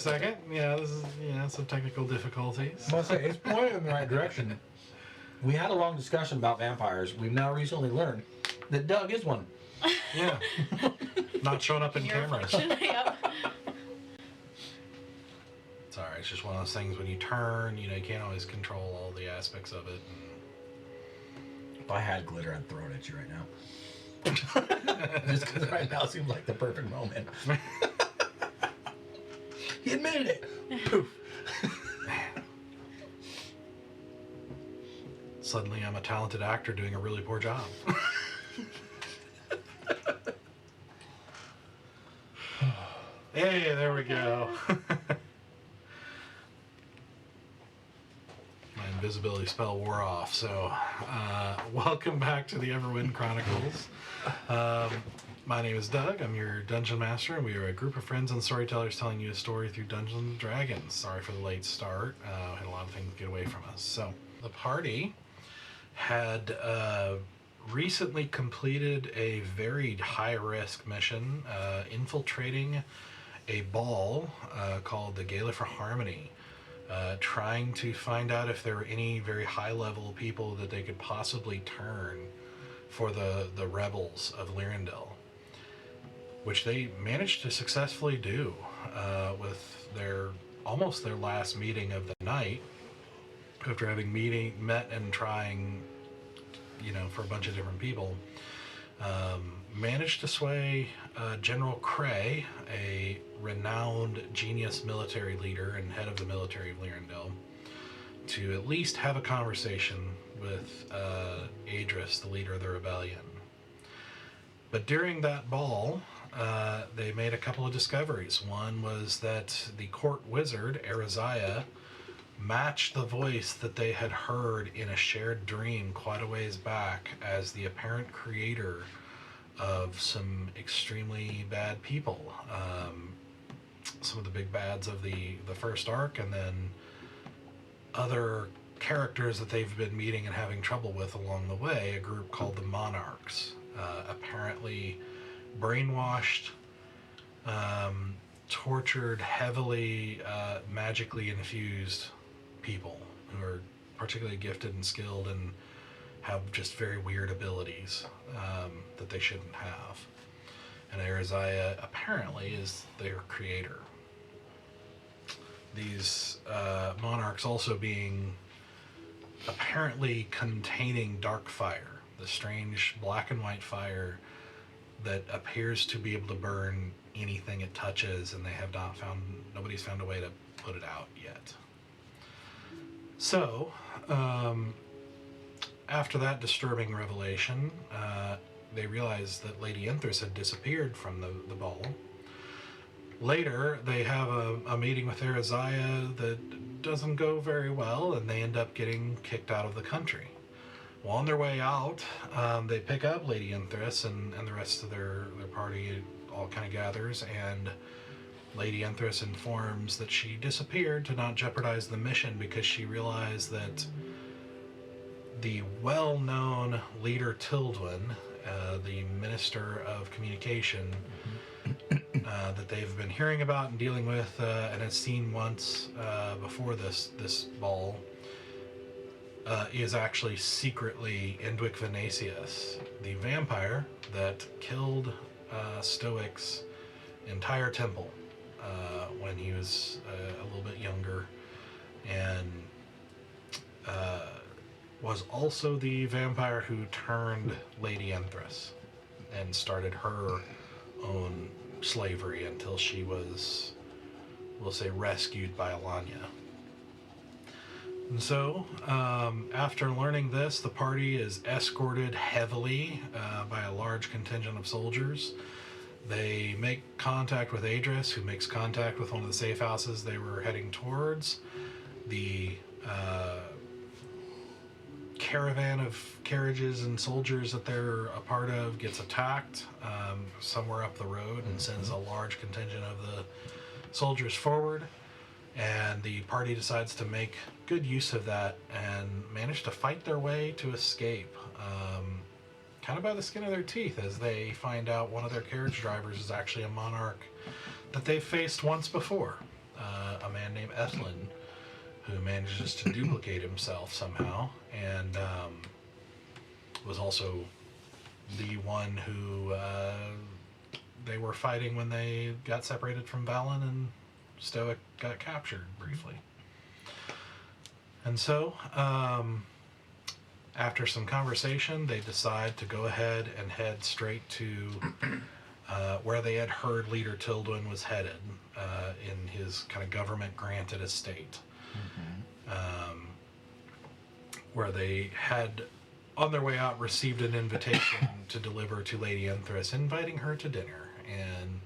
second. Yeah, this is some technical difficulties. I must say, it's pointed in the right direction. We had a long discussion about vampires. We've now recently learned that Doug is one. Yeah. Not showing up in cameras. Yep. It's alright, it's just one of those things when you turn, you can't always control all the aspects of it. If I had glitter, I'd throw it at you right now. Just because right now seems like the perfect moment. He admitted it. Poof. Suddenly I'm a talented actor doing a really poor job. Hey, there we go. My invisibility spell wore off, so welcome back to the Everwind Chronicles. My name is Doug. I'm your dungeon master, and we are a group of friends and storytellers telling you a story through Dungeons and Dragons. Sorry for the late start. We had a lot of things get away from us. So the party had recently completed a very high-risk mission, infiltrating a ball called the Gala for Harmony, trying to find out if there were any very high-level people that they could possibly turn for the rebels of Lirindil, which they managed to successfully do with almost their last meeting of the night, after having met and trying, for a bunch of different people. Managed to sway General Cray, a renowned genius military leader and head of the military of Lirindil, to at least have a conversation with Adris, the leader of the rebellion. But during that ball, they made a couple of discoveries. One was that the court wizard, Eritheia, matched the voice that they had heard in a shared dream quite a ways back as the apparent creator of some extremely bad people. Some of the big bads of the first arc, and then other characters that they've been meeting and having trouble with along the way, a group called the Monarchs, apparently brainwashed, tortured, heavily magically infused people who are particularly gifted and skilled and have just very weird abilities that they shouldn't have. And Eritheia apparently is their creator. These monarchs also being apparently containing dark fire, the strange black and white fire that appears to be able to burn anything it touches, and nobody's found a way to put it out yet. So, after that disturbing revelation, they realized that Lady Enthris had disappeared from the ball. Later, they have a meeting with Eritheia that doesn't go very well, and they end up getting kicked out of the country. Well, on their way out, they pick up Lady Enthris, and the rest of their party all kind of gathers, and Lady Enthris informs that she disappeared to not jeopardize the mission because she realized that the well-known leader Tildwin, the Minister of Communication, that they've been hearing about and dealing with and has seen once before this ball, is actually secretly Indwick Venatius, the vampire that killed Stoic's entire temple when he was a little bit younger, and was also the vampire who turned Lady Enthris and started her own slavery until she was, we'll say, rescued by Alanya. And so, after learning this, the party is escorted heavily by a large contingent of soldiers. They make contact with Adris, who makes contact with one of the safe houses they were heading towards. The caravan of carriages and soldiers that they're a part of gets attacked somewhere up the road, and sends a large contingent of the soldiers forward. And the party decides to make good use of that and manage to fight their way to escape, kind of by the skin of their teeth, as they find out one of their carriage drivers is actually a monarch that they've faced once before. a man named Ethlin, who manages to duplicate himself somehow, and was also the one who they were fighting when they got separated from Valen and Stoic got captured briefly. And so, after some conversation, they decide to go ahead and head straight to where they had heard Leader Tildwin was headed in his kind of government-granted estate. Where they had, on their way out, received an invitation to deliver to Lady Enthrys, inviting her to dinner, and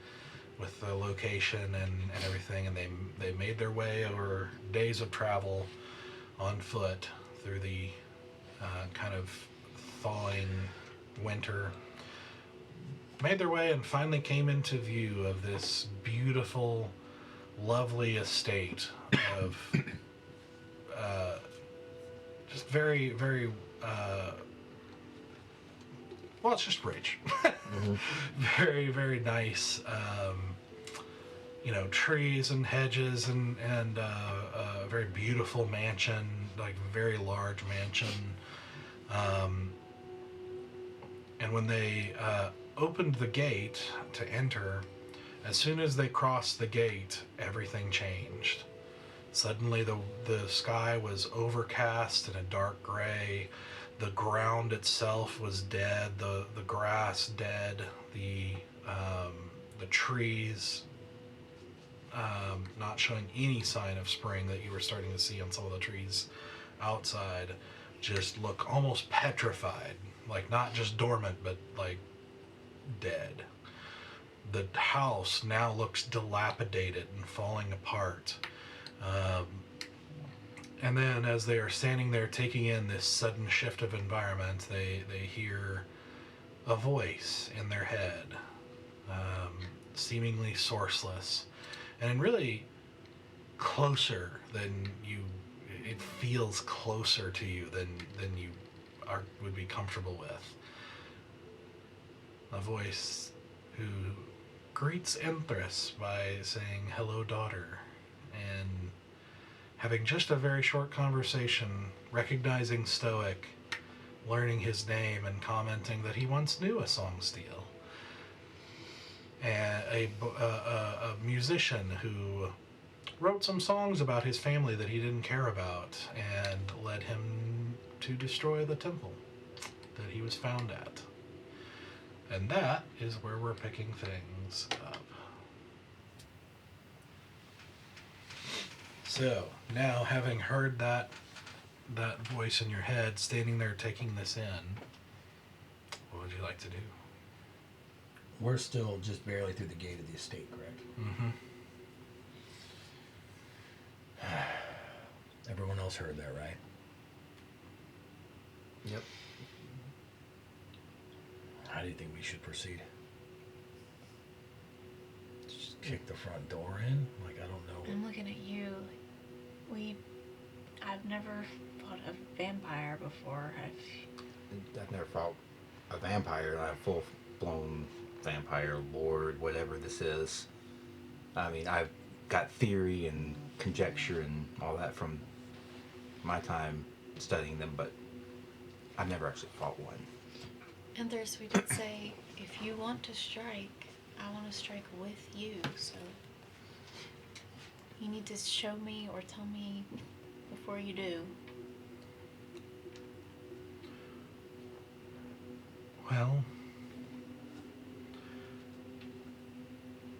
with the location and everything, and they made their way over days of travel on foot through the kind of thawing winter, made their way and finally came into view of this beautiful, lovely estate of just very, very, well, it's just rich. Very, very nice, trees and hedges and a very beautiful mansion, like very large mansion. And when they opened the gate to enter, as soon as they crossed the gate, everything changed. Suddenly the sky was overcast and a dark gray. The ground itself was dead, the grass dead, the trees not showing any sign of spring that you were starting to see on some of the trees outside, just look almost petrified, like not just dormant, but like dead. The house now looks dilapidated and falling apart. And then as they are standing there taking in this sudden shift of environment, they hear a voice in their head, seemingly sourceless, and really closer than you, it feels closer to you than you would be comfortable with. A voice who greets Enthrys by saying, "Hello, daughter," and having just a very short conversation, recognizing Stoic, learning his name, and commenting that he once knew a song steal. And a musician who wrote some songs about his family that he didn't care about and led him to destroy the temple that he was found at. And that is where we're picking things up. So, now having heard that voice in your head, standing there taking this in, what would you like to do? We're still just barely through the gate of the estate, correct? Mm-hmm. Everyone else heard that, right? Yep. How do you think we should proceed? Just kick the front door in? Like, I don't know. I'm looking at you. I've never fought a vampire before. I've never fought a vampire, not a full-blown vampire lord, whatever this is. I mean, I've got theory and conjecture and all that from my time studying them, but I've never actually fought one. And we did say, if you want to strike, I want to strike with you, so you need to show me or tell me before you do. Well,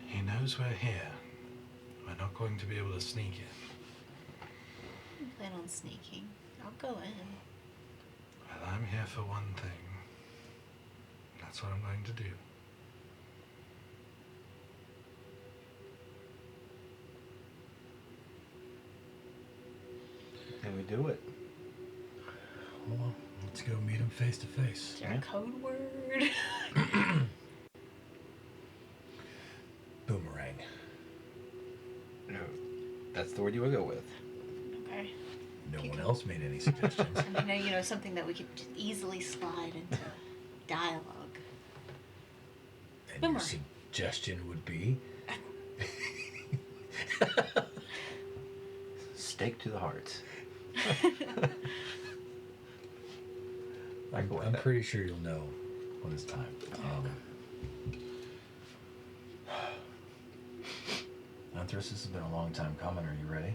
he knows we're here. We're not going to be able to sneak in. I plan on sneaking. I'll go in. Well, I'm here for one thing. That's what I'm going to do. Can we do it? Well, let's go meet him face to face. Is there a code word? Boomerang. No. That's the word you would go with. Okay. No one else made any suggestions. I mean, something that we could easily slide into dialogue. And your Boomerang. suggestion would be? stake to the heart. I'm pretty sure you'll know when it's time. Anthros, this has been a long time coming. Are you ready?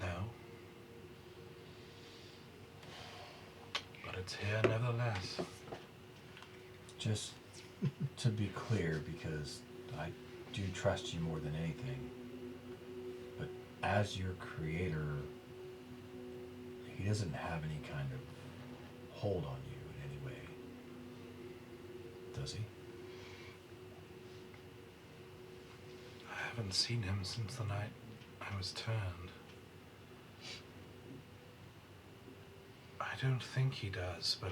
No. But it's here nevertheless. Just to be clear, because I do trust you more than anything, but as your creator, he doesn't have any kind of hold on you in any way, does he? I haven't seen him since the night I was turned. I don't think he does, but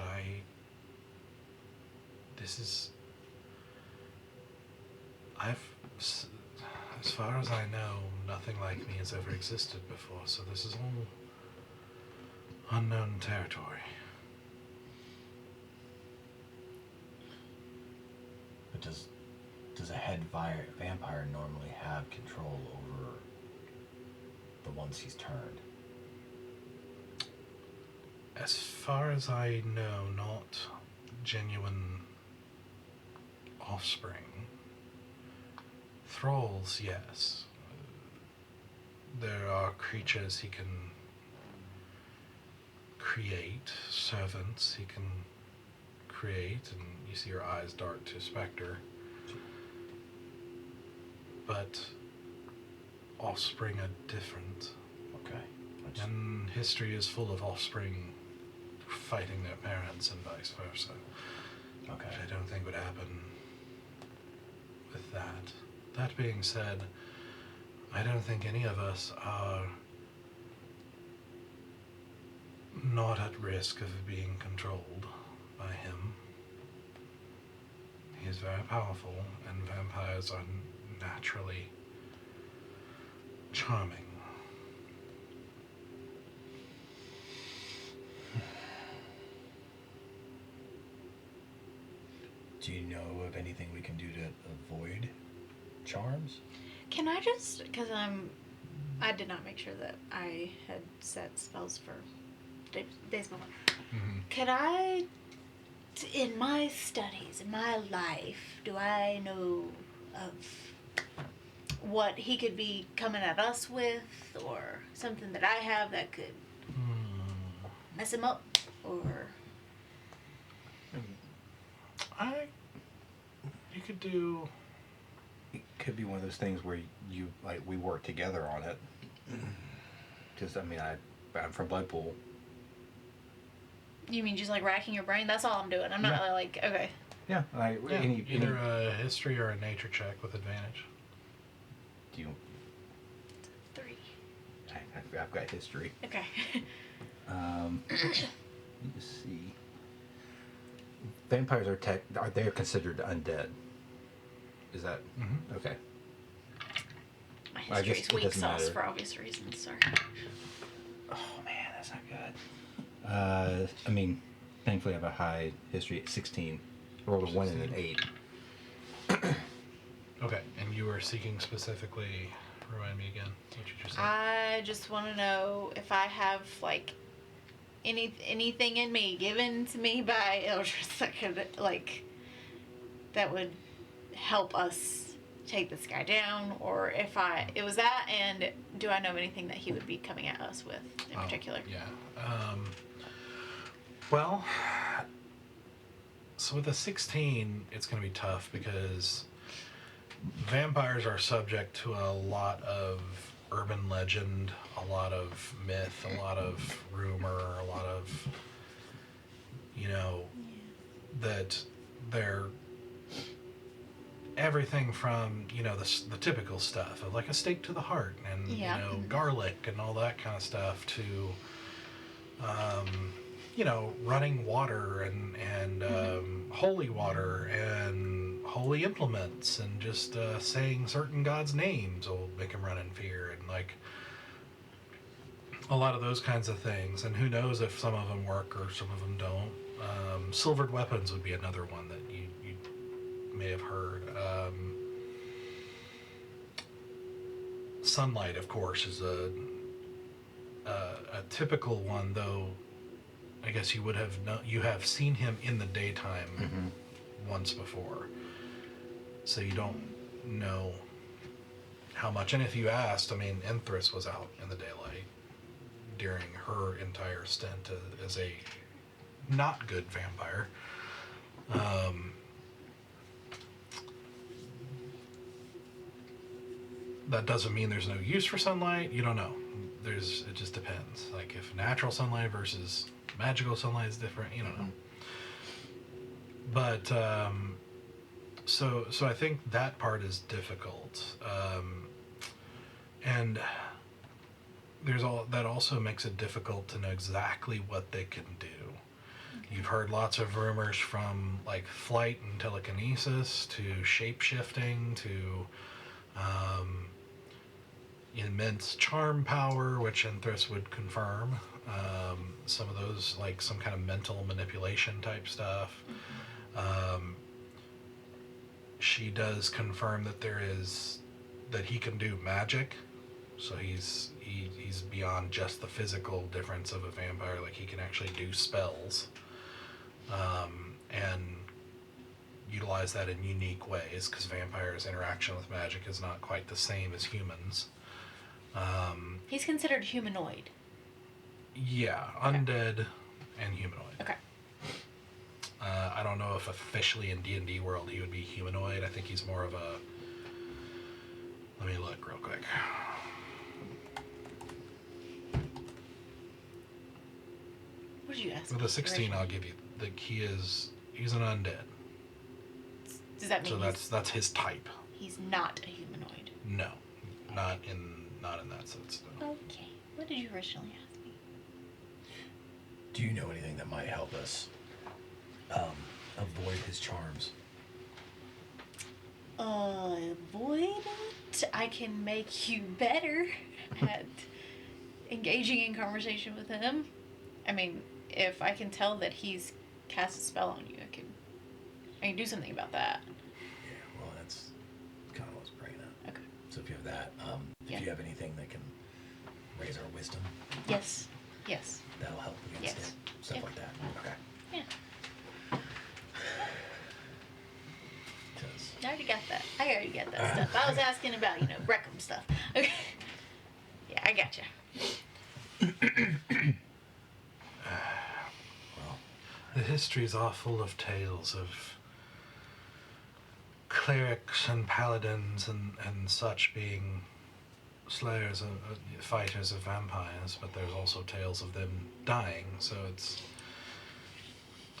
as far as I know, nothing like me has ever existed before, so this is all unknown territory. But does a head vampire normally have control over the ones he's turned? As far as I know, not genuine offspring. Thralls, yes. There are creatures he can create, servants he can create, and you see your eyes dart to Spectre. But offspring are different. Okay. And history is full of offspring fighting their parents and vice versa. Okay. Which I don't think would happen with that. That being said, I don't think any of us are not at risk of being controlled by him. He is very powerful, and vampires are naturally charming. Do you know of anything we can do to avoid charms? Can I just, because I did not make sure that I had set spells for days before. Mm-hmm. Could I, in my studies, in my life, do I know of what he could be coming at us with, or something that I have that could mess him up, or... You could do... It could be one of those things where we work together on it. Just, I'm from Bloodpool. You mean just like racking your brain? That's all I'm doing. I'm not really like, okay. Yeah, either a history or a nature check with advantage. Do you? 3. I've got history. Okay. Let me just see. Vampires are they considered undead? Is that okay? My I guess history's it weak doesn't sauce matter. for obvious reasons, sorry. Oh man, that's not good. Thankfully I have a high history at 16. I rolled a 1 and an 8. Okay, and you were seeking specifically, remind me again, what you just said. I just want to know if I have, like, anything in me given to me by Eldris that could, like, that would help us take this guy down, or if it was that, and do I know anything that he would be coming at us with in particular? Yeah. Well, so with a 16, it's going to be tough because vampires are subject to a lot of urban legend, a lot of myth, a lot of rumor, a lot of, that they're everything from, the typical stuff of like a stake to the heart and, garlic and all that kind of stuff to, running water and holy water and holy implements and just saying certain gods' names will make them run in fear and like a lot of those kinds of things. And who knows if some of them work or some of them don't. Silvered weapons would be another one that you may have heard. Sunlight, of course, is a typical one, though. I guess you would have you have seen him in the daytime once before, so you don't know how much. And if you asked, I mean, Empress was out in the daylight during her entire stint as a not good vampire. That doesn't mean there's no use for sunlight. You don't know. It just depends. Like if natural sunlight versus magical sunlight is different, you don't know. But so I think that part is difficult, and that also makes it difficult to know exactly what they can do. You've heard lots of rumors from like flight and telekinesis to shape-shifting to immense charm power, which Enthris would confirm. Some of those, like some kind of mental manipulation type stuff. She does confirm that he can do magic, so he's beyond just the physical difference of a vampire. Like he can actually do spells, and utilize that in unique ways, because vampires' interaction with magic is not quite the same as humans. He's considered humanoid. Yeah, undead and humanoid. Okay. I don't know if officially in D&D world he would be humanoid. I think he's more of a... Let me look real quick. What did you ask? With a 16, I'll give you... He's an undead. Does that mean that's his type. he's not a humanoid? No. Not in that sense, no. Okay. What did you originally ask me? Do you know anything that might help us avoid his charms? Avoid it? I can make you better at engaging in conversation with him. I mean, if I can tell that he's cast a spell on you, I can do something about that. Yeah, well, that's kind of what I was bringing up. Okay. So if you have that, Yeah. if you have anything that can raise our wisdom, Yes. that'll help against Yes. it. Stuff Yeah. like that. Okay. Yeah. 'Cause I already got that. Stuff. I was asking about, Breckham stuff. Okay. Yeah, I gotcha. well, The histories are full of tales of clerics and paladins and such being slayers and fighters of vampires, but there's also tales of them dying, so it's...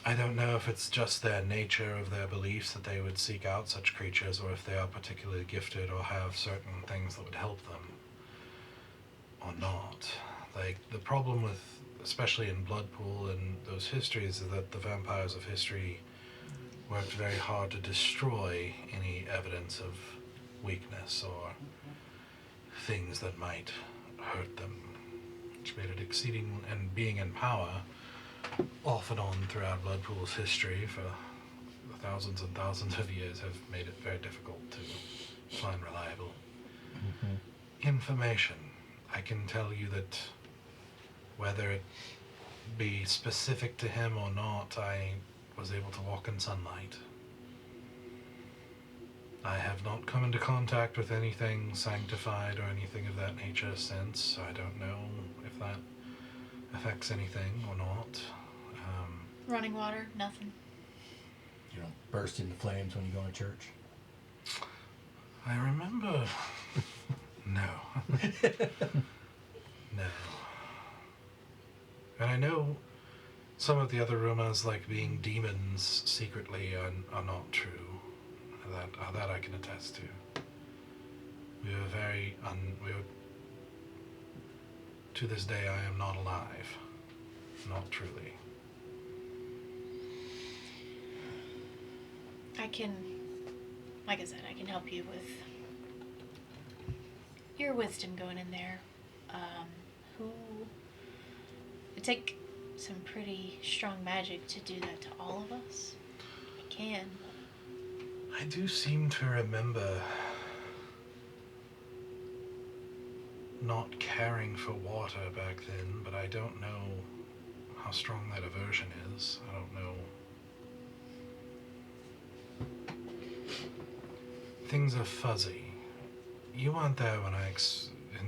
I don't know if it's just their nature of their beliefs that they would seek out such creatures, or if they are particularly gifted or have certain things that would help them, or not. Like, the problem with, especially in Bloodpool and those histories, is that the vampires of history worked very hard to destroy any evidence of weakness or things that might hurt them, which made it exceeding, and being in power off and on throughout Bloodpool's history for thousands and thousands of years have made it very difficult to find reliable information. I can tell you that whether it be specific to him or not, I was able to walk in sunlight. I have not come into contact with anything sanctified or anything of that nature since, so I don't know if that affects anything or not. Running water, nothing. you don't burst into flames when you go to church? I remember... No. No. And I know some of the other rumors, like being demons secretly, are not true. That I can attest to. We were very to this day, I am not alive. Not truly. Like I said, I can help you with your wisdom going in there. It'd take some pretty strong magic to do that to all of us. It can. I do seem to remember not caring for water back then, but I don't know how strong that aversion is. I don't know. Things are fuzzy. You weren't there when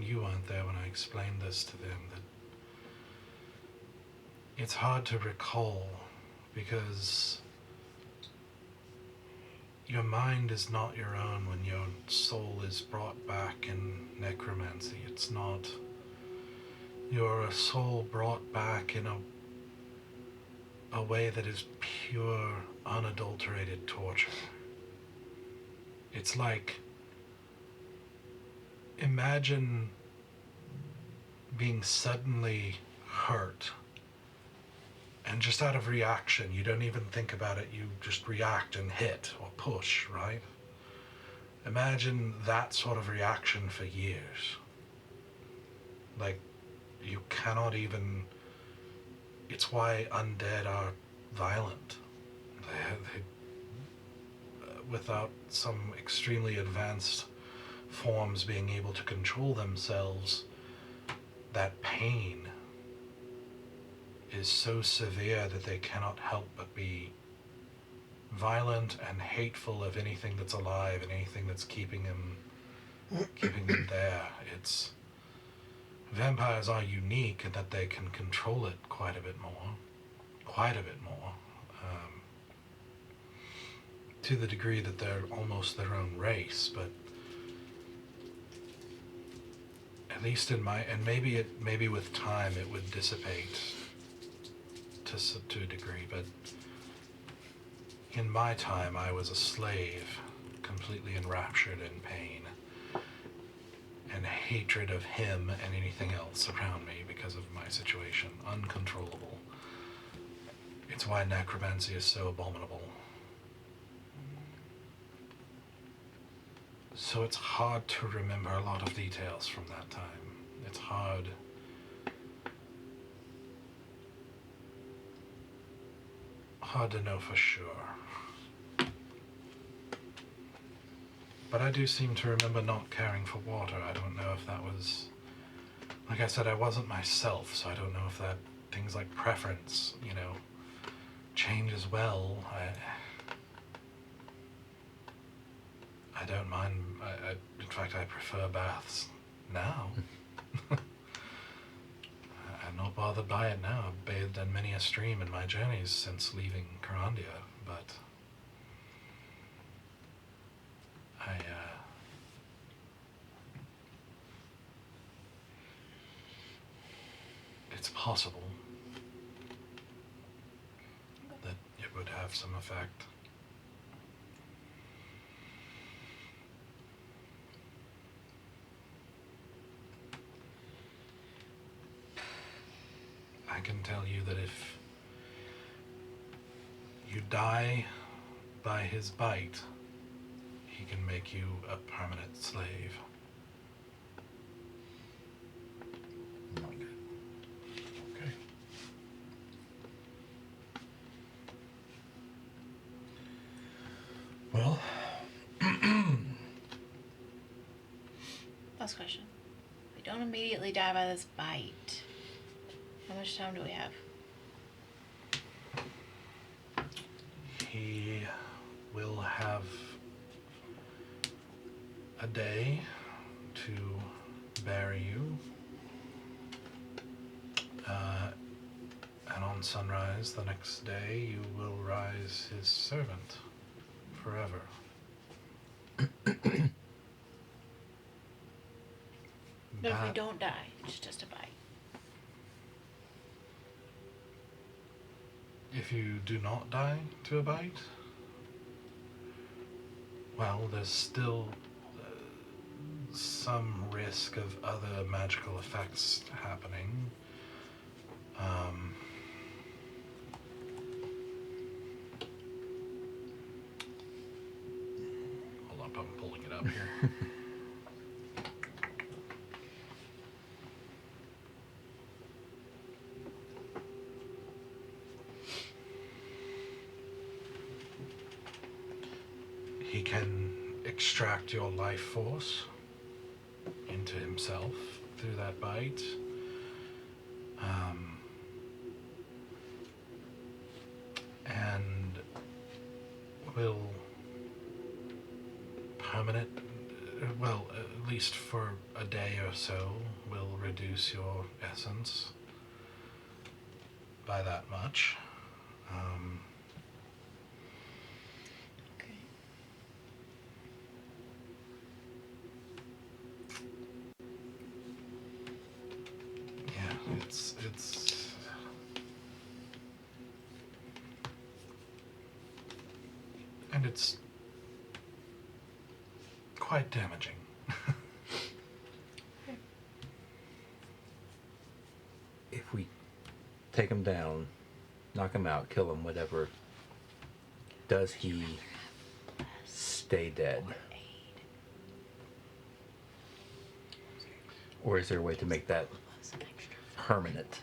you weren't there when I explained this to them, that it's hard to recall because your mind is not your own when your soul is brought back in necromancy. It's not. You're a soul brought back in a way that is pure, unadulterated torture. It's like, imagine being suddenly hurt, and just out of reaction, you don't even think about it, you just react and hit or push, right? Imagine that sort of reaction for years. Like, you cannot even... It's why undead are violent. They without some extremely advanced forms being able to control themselves, that pain is so severe that they cannot help but be violent and hateful of anything that's alive and anything that's keeping them there. It's... Vampires are unique in that they can control it quite a bit more. To the degree that they're almost their own race, but at least in my... And maybe with time it would dissipate to a degree, but in my time I was a slave, completely enraptured in pain and hatred of him and anything else around me because of my situation, uncontrollable. It's why necromancy is so abominable. So it's hard to remember a lot of details from that time. It's hard to know for sure. But I do seem to remember not caring for water. I don't know if that was... Like I said, I wasn't myself, so I don't know if that... Things like preference, change as well. I don't mind. In fact, I prefer baths now. I'm not bothered by it now. I've bathed in many a stream in my journeys since leaving Grandeur, but it's possible that it would have some effect. I can tell you that if you die by his bite, he can make you a permanent slave. Not good. Okay. Well, Last question. We don't immediately die by this bite. How much time do we have? He will have a day to bury you. And on sunrise the next day, you will rise his servant forever. But if we don't die, it's just a bite. If you do not die to a bite, well, there's still some risk of other magical effects happening. Hold up, I'm pulling it up here. he can extract your life force into himself through that bite. And will at least for a day or so, will reduce your essence by that much. Okay. Yeah, it's and it's quite damaging. If we take him down, knock him out, kill him, whatever, does he stay dead? Or is there a way to make that permanent?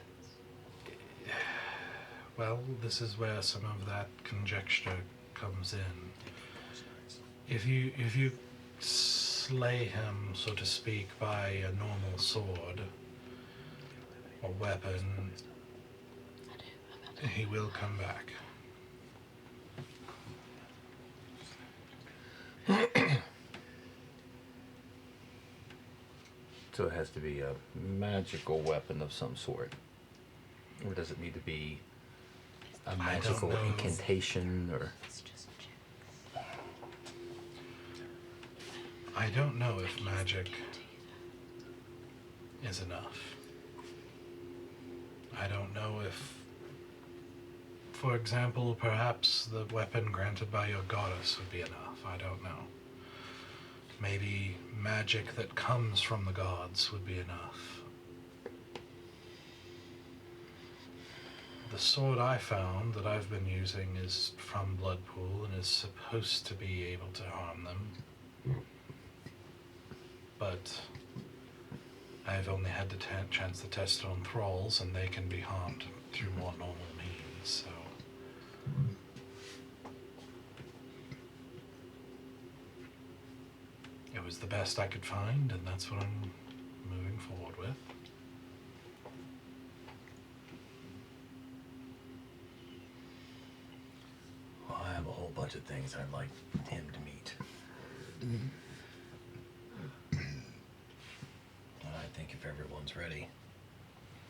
Well, this is where some of that conjecture comes in. If you slay him, so to speak, by a normal sword or weapon, he will come back. So it has to be a magical weapon of some sort? Or does it need to be a magical know. incantation? Or I don't know if magic is enough. I don't know if, for example, perhaps the weapon granted by your goddess would be enough. I don't know. Maybe magic that comes from the gods would be enough. The sword I found that I've been using is from Bloodpool and is supposed to be able to harm them. But I've only had the chance to test it on thralls, and they can be harmed through more normal means, so... It was the best I could find, and that's what I'm moving forward with. Well, I have a whole bunch of things I'd like him to meet. And I think if everyone's ready,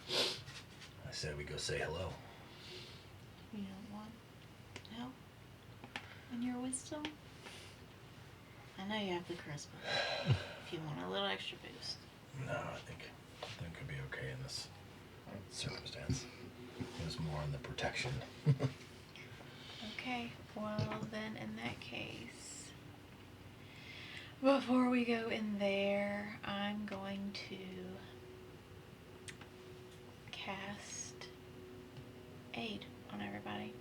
I said we go say hello. You don't want help in your wisdom? I know you have the charisma. If you want a little extra boost. No, I think could be okay in this circumstance. It was more on the protection. Okay, well then in that case, before we go in there, I'm going to cast aid on everybody.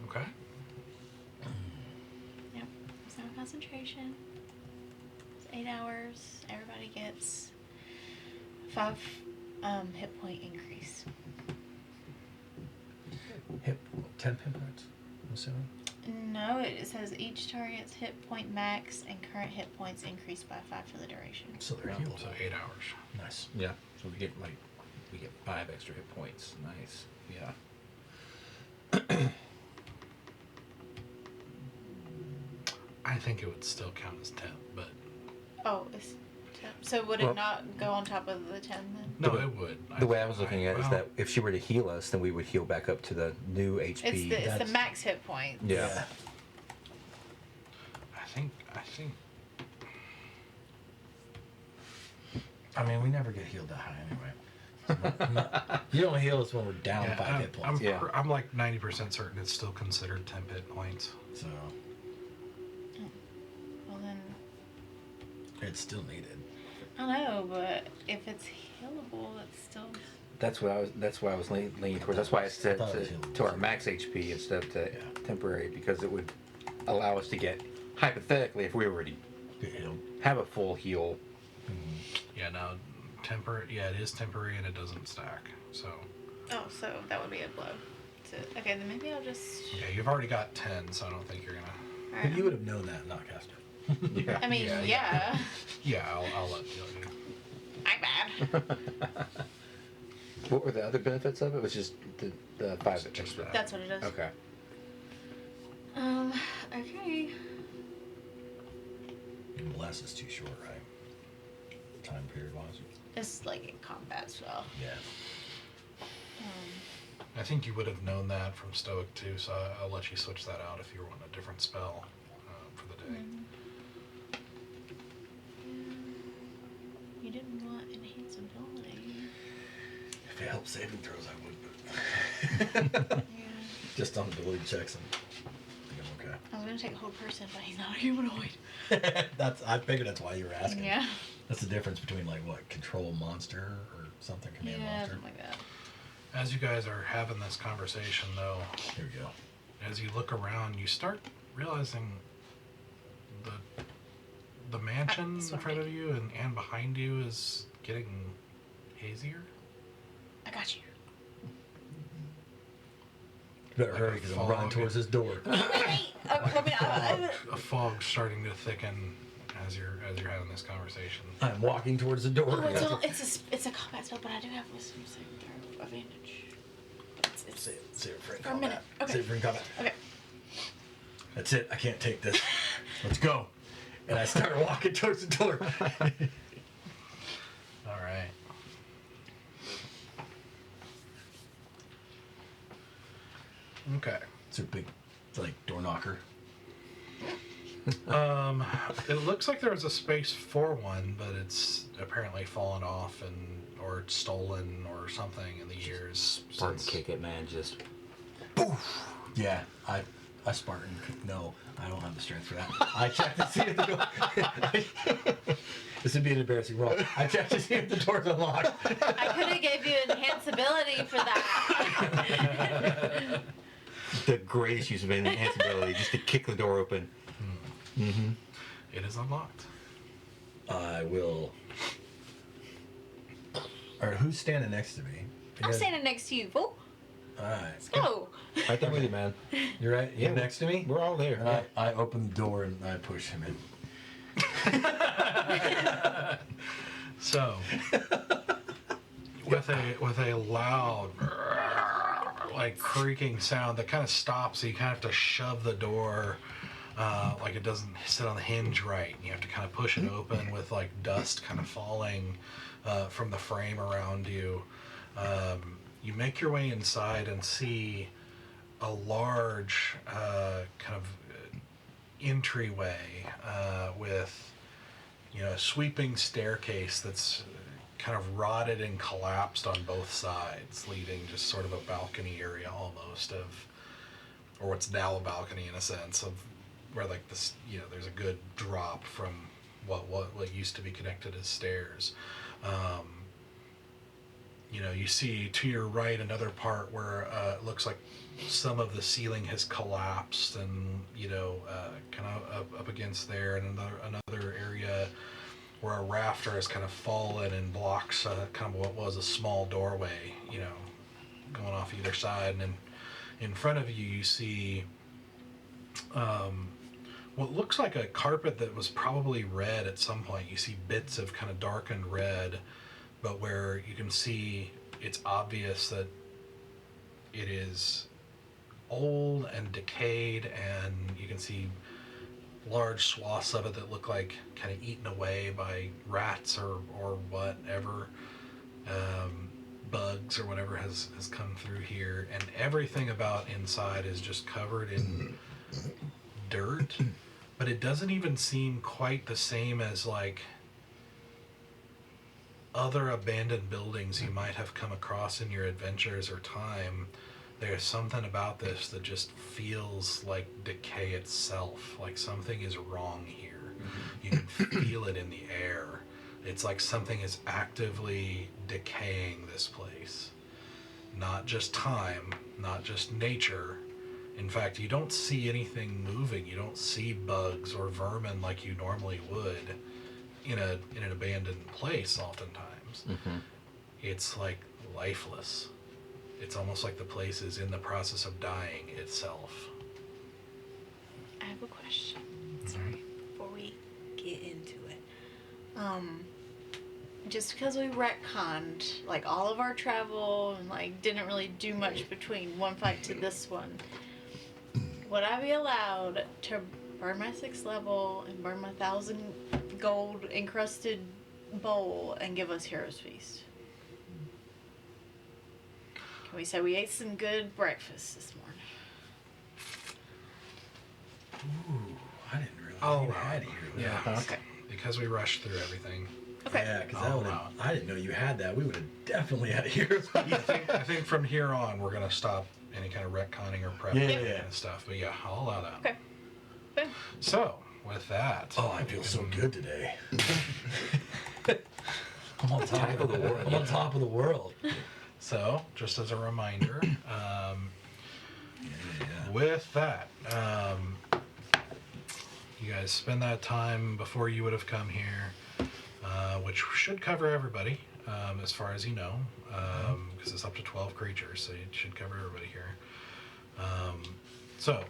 Okay. Yep, there's no concentration. It's 8 hours. Everybody gets 5 hit point increase. 10 pinpoints, I'm assuming? No, it says each target's hit point max and current hit points increase by 5 for the duration. So they're Well, healed. so 8 hours. Nice. yeah, so we get 5 extra hit points. Nice. Yeah. I think it would still count as 10, but... Oh, it's 10. So would it Well- not go on top of the 10 then? No, it would. The way I was looking at it is that if she were to heal us, then we would heal back up to the new HP. It's the That's- max hit points. Yeah. I think... I mean, we never get healed that high anyway. You don't heal us when we're down Yeah, 5 hit points. I'm like 90% certain it's still considered 10 hit points. So Well then, it's still needed. I know, but if it's healable, it's still... That's why I was leaning towards. That's why I said thought it was to our max HP instead of to temporary, because it would allow us to get, hypothetically, if we were to Get healed. have a full heal. Yeah, no, it is temporary and it doesn't stack. So, Oh, so that would be a blow. So, okay, then maybe I'll just... yeah, you've already got 10, so I don't think you're gonna... Alright. You would have known that, not cast it. Yeah. I mean, yeah. Yeah, I'll let you know. I'm bad. What were the other benefits of it? It was just the 5 that Just extra. that. That's what it is. Okay. Okay. And less is too short, right? Time period wise. It's like a combat spell. Yeah. I think you would have known that from Stoic too, so I'll let you switch that out if you want a different spell for the day. You didn't want enhance ability. If it helps saving throws, I would, but Yeah. just on ability checks, I think I'm okay. I was gonna take a whole person, but he's not a humanoid. I figured that's why you were asking. Yeah. That's the difference between like what, control monster or something, command Yeah, monster. something like that. As you guys are having this conversation, though, Here we go. as you look around, you start realizing the mansion in sorry. front of you and behind you is getting hazier. I got you. You better Like hurry a because I'm running fog. towards this door. A fog starting to thicken as you're having this conversation. I'm walking towards the door. Oh, it's a combat spell, but I do have wisdom saving throw advantage. It's Save it for in For a combat. minute. Okay. Save it for in combat. okay. That's it. I can't take this. Let's go. And I start walking towards the door. All right. Okay. It's a big, like, door knocker. It looks like there was a space for one, but it's apparently fallen off or stolen or something in the years Spartan since. kick it, man. Just Yeah, I Spartan. No, I don't have the strength for that. I checked to see if the door. This would be an embarrassing roll. I checked to see if the door's unlocked. I could have gave you enhance ability for that. the greatest use of enhanced ability, just to kick the door open. Mm-hmm. It is unlocked. I will. All right, who's standing next to me? I'm standing next to you, fool. All right, Let's go. Right there with you, man. you're right. You're next to me. We're all there. And I open the door and I push him in. So, with a loud, like creaking sound that kind of stops, so you kind of have to shove the door, like it doesn't sit on the hinge right. You have to kind of push it open with like dust kind of falling from the frame around you. You make your way inside and see a large kind of entryway with a sweeping staircase that's kind of rotted and collapsed on both sides, leaving just sort of a balcony area almost or what's now a balcony in a sense of where like this, there's a good drop from what used to be connected as stairs. You see to your right another part where it looks like some of the ceiling has collapsed and kind of up against there, and another area where a rafter has kind of fallen and blocks kind of what was a small doorway, going off either side. And then in front of you, you see what looks like a carpet that was probably red at some point. You see bits of kind of darkened red, but where you can see it's obvious that it is old and decayed, and you can see large swaths of it that look like kind of eaten away by rats or whatever, bugs or whatever has come through here, and everything about inside is just covered in dirt, but it doesn't even seem quite the same as like other abandoned buildings you might have come across in your adventures or time. There's something about this that just feels like decay itself, like something is wrong here. You can feel it in the air. It's like something is actively decaying this place. Not just time, not just nature. In fact, you don't see anything moving. You don't see bugs or vermin like you normally would in an abandoned place oftentimes. Mm-hmm. It's like lifeless. It's almost like the place is in the process of dying itself. I have a question. Sorry, before we get into it. Just because we retconned like all of our travel and like didn't really do much between one fight to this one, would I be allowed to burn my 6th level and burn my 1,000 gold encrusted bowl and give us Hero's Feast? Can we say we ate some good breakfast this morning? Ooh, I didn't realize Oh, you had here. Yeah. Okay. Because we rushed through everything. Okay. Yeah, because Oh, I didn't know you had that. We would have definitely had a hero's I think from here on we're gonna stop any kind of retconning or prep Yeah. and stuff. But yeah, I'll allow that. Okay. Good. So with that, Oh, I feel so good today. I'm on top of the world. I'm on top of the world. So just as a reminder, Yeah. with that, you guys spend that time before you would have come here, which should cover everybody, as far as you know, because it's up to 12 creatures, so it should cover everybody here. So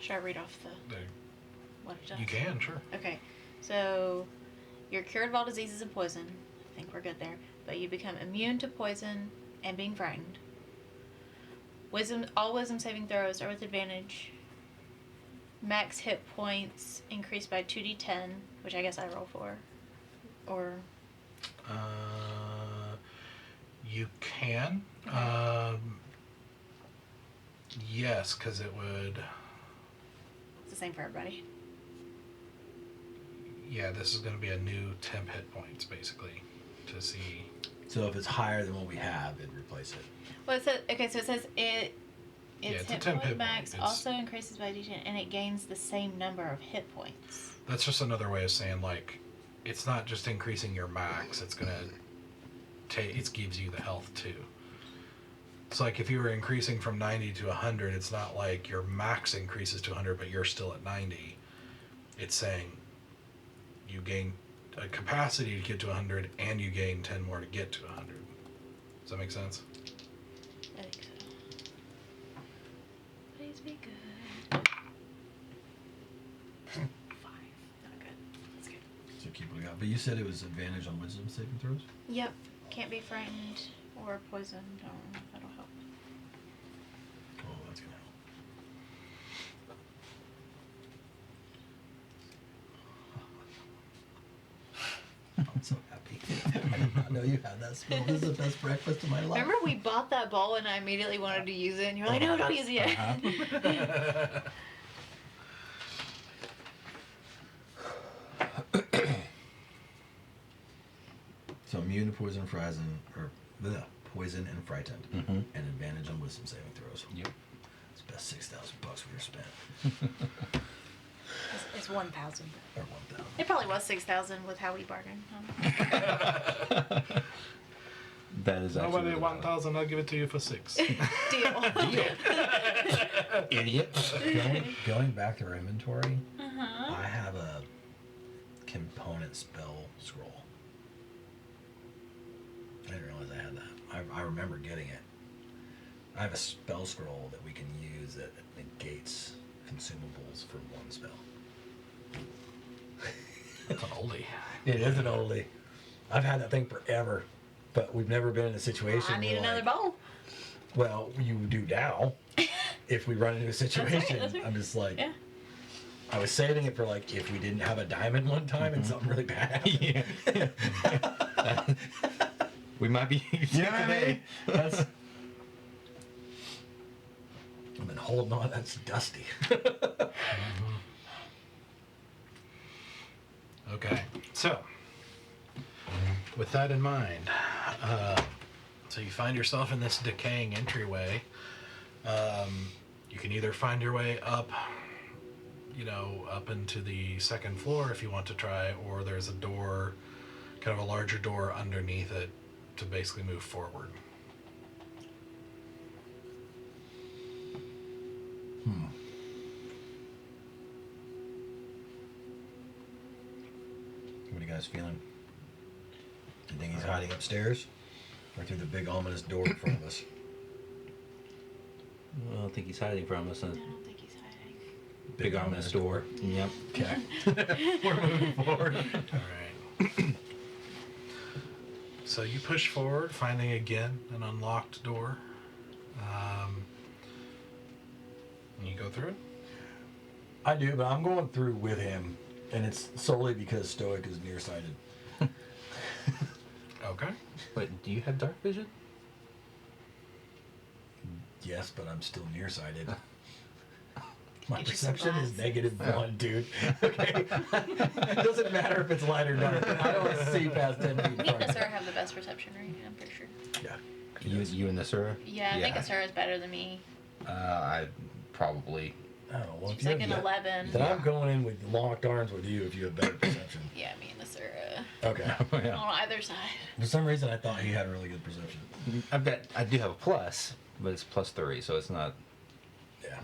Should I read off the, what it does? you can, sure. Okay. So you're cured of all diseases and poison. I think we're good there. But you become immune to poison and being frightened. All wisdom saving throws are with advantage. Max hit points increased by 2d10, which I guess I roll for. Or You can. Yes, because it would. it's the same for everybody. Yeah, this is going to be a new temp hit points, basically, to see. So if it's higher than what we have, it'd replace it. Well, it says, okay, so it says its it's a hit temp point hit max point. It's- also increases by d10, and it gains the same number of hit points. That's just another way of saying, like, it's not just increasing your max, it's going to take, it gives you the health too. It's like if you were increasing from 90 to 100, it's not like your max increases to 100, but you're still at 90. It's saying you gain a capacity to get to 100, and you gain 10 more to get to 100. Does that make sense? I think so. Please be good. 5. Not good. That's good. So keep what we got. But you said it was advantage on wisdom saving throws? Yep. Can't be frightened or poisoned. No, that'll help. Oh, that's gonna help. I'm so happy. I did not know you had that spell. This is the best breakfast of my life. Remember we bought that bowl and I immediately wanted to use it and you're like, no, don't use it yet. So immune to poison and frightened, or poison and frightened, Mhm. and advantage on wisdom saving throws. Yep. It's the best $6,000 we've spent, It's 1,000. or 1,000. It probably was 6,000 with how we bargained. Huh? That is actually Nobody really 1,000, I'll give it to you for 6. Deal. Idiot. Going back to our inventory, Uh-huh. I have a component spell scroll. I didn't realize I had that. I remember getting it. I have a spell scroll that we can use that negates consumables for one spell. That's an oldie. It is an oldie. I've had that thing forever, but we've never been in a situation I need where, another like, bowl. well, you do now. If we run into a situation, that's right. I'm just like, Yeah. I was saving it for like if we didn't have a diamond one time and something really bad happened. Yeah. We might be using You know what I today. mean? That's. I've been holding on. That's dusty. Okay, so with that in mind, so you find yourself in this decaying entryway. You can either find your way up, up into the second floor if you want to try, or there's a door, kind of a larger door underneath it to basically move forward. What are you guys feeling? Do you think he's hiding upstairs, or through the big ominous door in front of us? I don't think he's hiding from us. I don't think he's hiding. Big ominous door. Yep. Okay. We're moving forward. All right. So you push forward, finding again an unlocked door. And you go through it. I do, but I'm going through with him, and it's solely because Stoic is nearsighted. Okay. Wait, do you have dark vision? Yes, but I'm still nearsighted. My Get you some perception is glasses. -1, dude. Okay? It doesn't matter if it's light or dark. I don't see past 10 feet in Me front and of me. Asura have the best perception right now, I'm pretty sure. Yeah. You and Asura? Yeah, I think Asura is better than me. I probably. Oh, well, if She's you like have an that- 11. Then I'm going in with locked arms with you if you have better perception. Yeah, me and Asura. Okay. Yeah. On either side. For some reason, I thought he had really good perception. I do have a plus, but it's +3, so it's not. Yeah.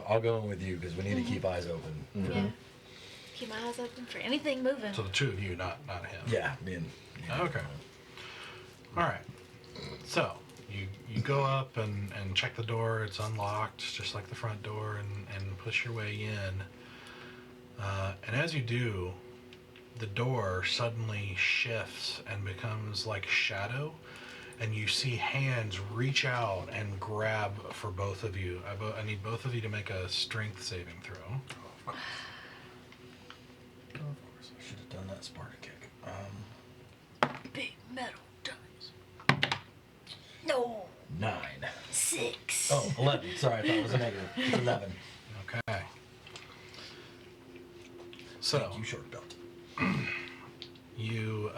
I'll go in with you because we need to keep eyes open. Yeah. Keep my eyes open for anything moving. So the two of you, not him. Yeah, me and Okay. All right. So you go up and check the door. It's unlocked, just like the front door, and push your way in. And as you do, the door suddenly shifts and becomes like shadow, and you see hands reach out and grab for both of you. I need both of you to make a strength saving throw. Of course, I should have done that Sparta kick. Big metal dice. No. 9. 6. Oh, 11. Sorry, I thought it was a negative. It's 11. Okay. So Thank you, short belt. you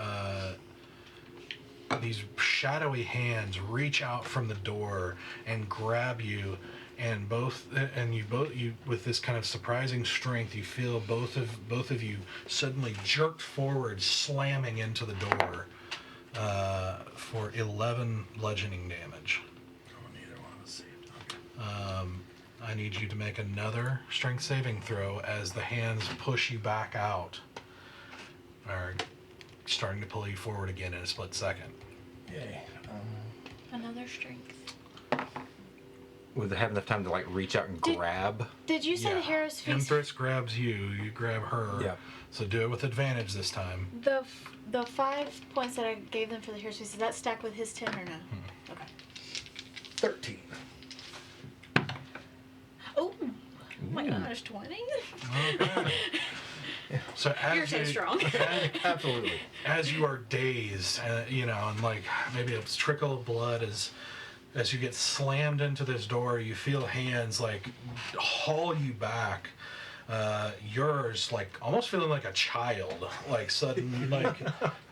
these shadowy hands reach out from the door and grab you, and you with this kind of surprising strength, you feel both of you suddenly jerked forward, slamming into the door for 11 bludgeoning damage. Oh, neither one of us saved. I need you to make another strength saving throw as the hands push you back out, are starting to pull you forward again in a split second. Yay. Another strength. Would they have enough time to like reach out and grab? Did you say the hero's feast? Empress grabs you grab her. Yep. So do it with advantage this time. The 5 points that I gave them for the hero's feast, is that stacked with his 10 or no? Okay. 13. Oh my gosh, 20? Okay. So as You're so strong. Absolutely. as you are dazed, and like maybe a trickle of blood as you get slammed into this door, you feel hands like haul you back. Yours like almost feeling like a child, like sudden, like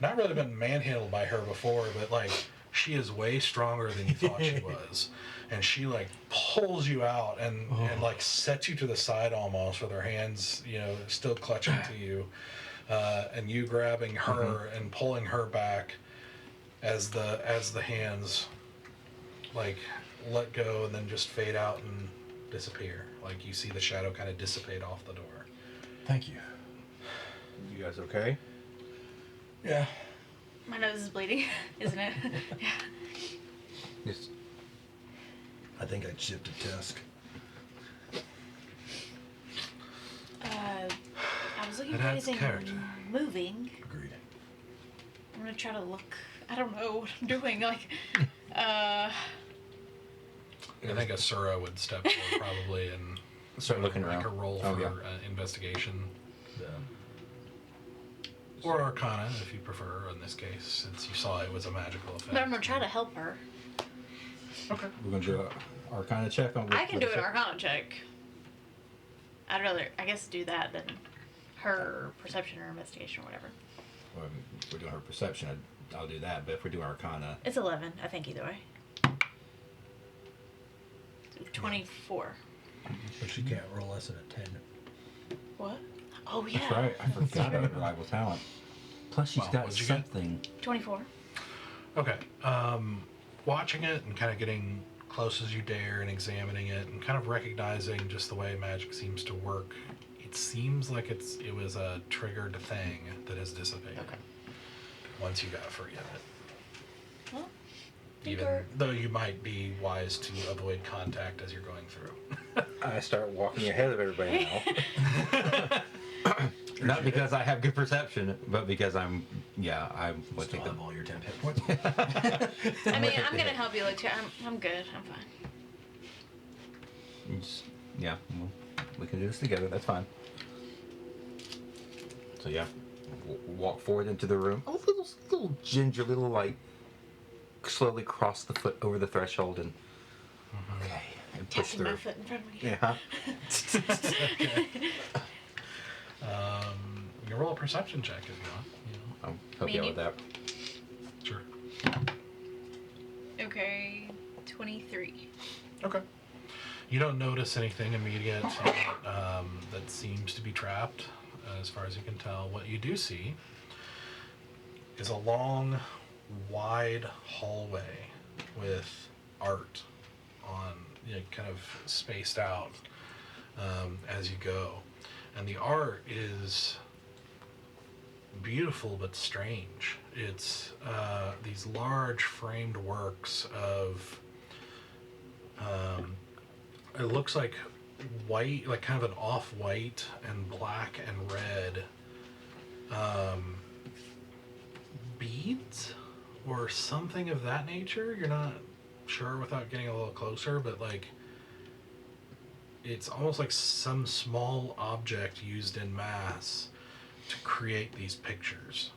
not really been manhandled by her before, but like she is way stronger than you thought she was, and she like pulls you out and like sets you to the side almost with her hands, still clutching to you, and you grabbing her and pulling her back as the hands like let go and then just fade out and disappear. Like you see the shadow kind of dissipate off the door. Thank you. You guys okay? Yeah. My nose is bleeding, isn't it? Yeah. Yes. I think I'd shift to Tusk. I was looking It for adds anything character. moving. Agreed. I'm gonna try to look. I don't know what I'm doing. Like, I think Asura would step forward probably and Start looking make around. a roll Oh, for yeah. investigation. Yeah. Or Arcana, if you prefer, in this case, since you saw it was a magical effect. but I'm gonna try to help her. Okay. We're gonna do an Arcana check on. I can do an Arcana check. I'd rather, I guess, do that than her perception or investigation or whatever. Well, if we're doing her perception, I'll do that. But if we're doing Arcana, It's 11, I think, either way. 24. But she can't roll less than a 10. What? Oh, yeah. that's right. I forgot about rival talent. Plus, she's Well, got what'd you get? something. 24. Okay. Watching it and kind of getting close as you dare and examining it and kind of recognizing just the way magic seems to work, it seems like it was a triggered thing that has dissipated Okay. once you got free of it. Well, even Or- though you might be wise to avoid contact as you're going through. I start walking ahead of everybody now. Not because I have good perception, but because I would Still take have the. all your 10 hit points. I mean, I'm gonna help you look too. I'm good. I'm fine. Yeah, well, we can do this together. That's fine. So yeah, walk forward into the room. A little ginger, little like slowly cross the foot over the threshold and okay, and push Tapping through. my foot in front of me. Yeah. You can roll a perception check if you want. You know. I'll help you out with that. Sure. Okay, 23. Okay. You don't notice anything immediate that seems to be trapped, as far as you can tell. What you do see is a long, wide hallway with art on, kind of spaced out as you go. And the art is beautiful but strange. It's these large framed works of it looks like white, like kind of an off-white and black and red beads or something of that nature. You're not sure without getting a little closer, but like it's almost like some small object used in mass to create these pictures.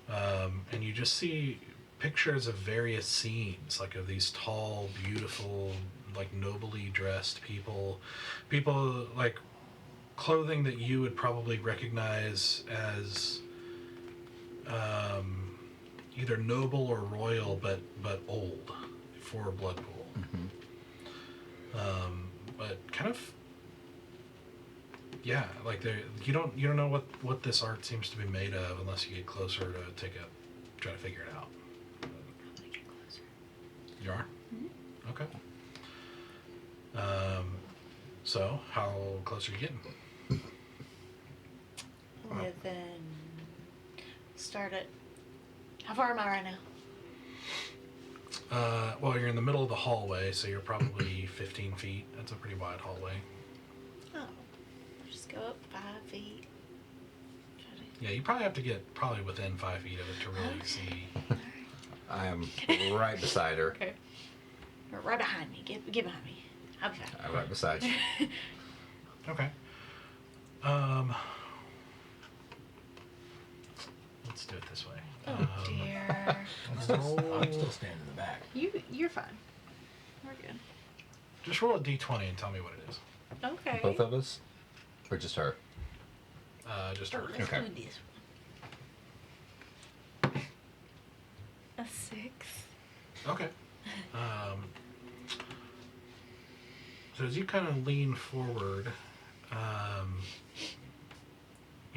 And you just see pictures of various scenes, like of these tall, beautiful, like nobly dressed people like clothing that you would probably recognize as either noble or royal, but old for Blood Pool. But kind of, yeah, like you don't know what this art seems to be made of unless you get closer to try to figure it out. I'm gonna get closer. You are? Mm-hmm. Okay. So how close are you getting? Within. Start at. How far am I right now? Well, you're in the middle of the hallway, so you're probably 15 feet. That's a pretty wide hallway. Oh. Just go up 5 feet. Yeah, you probably have to get within 5 feet of it to really see. I am right beside her. Okay. Right behind me. Get behind me. I'll be fine. I'm right beside you. Okay. Let's do it this way. Oh dear. I'm still standing in the back. You're fine. We're good. Just roll a d20 and tell me what it is. Okay. Both of us? Or just her? Just her. Let's Okay. do this one. A 6. Okay. So as you kind of lean forward,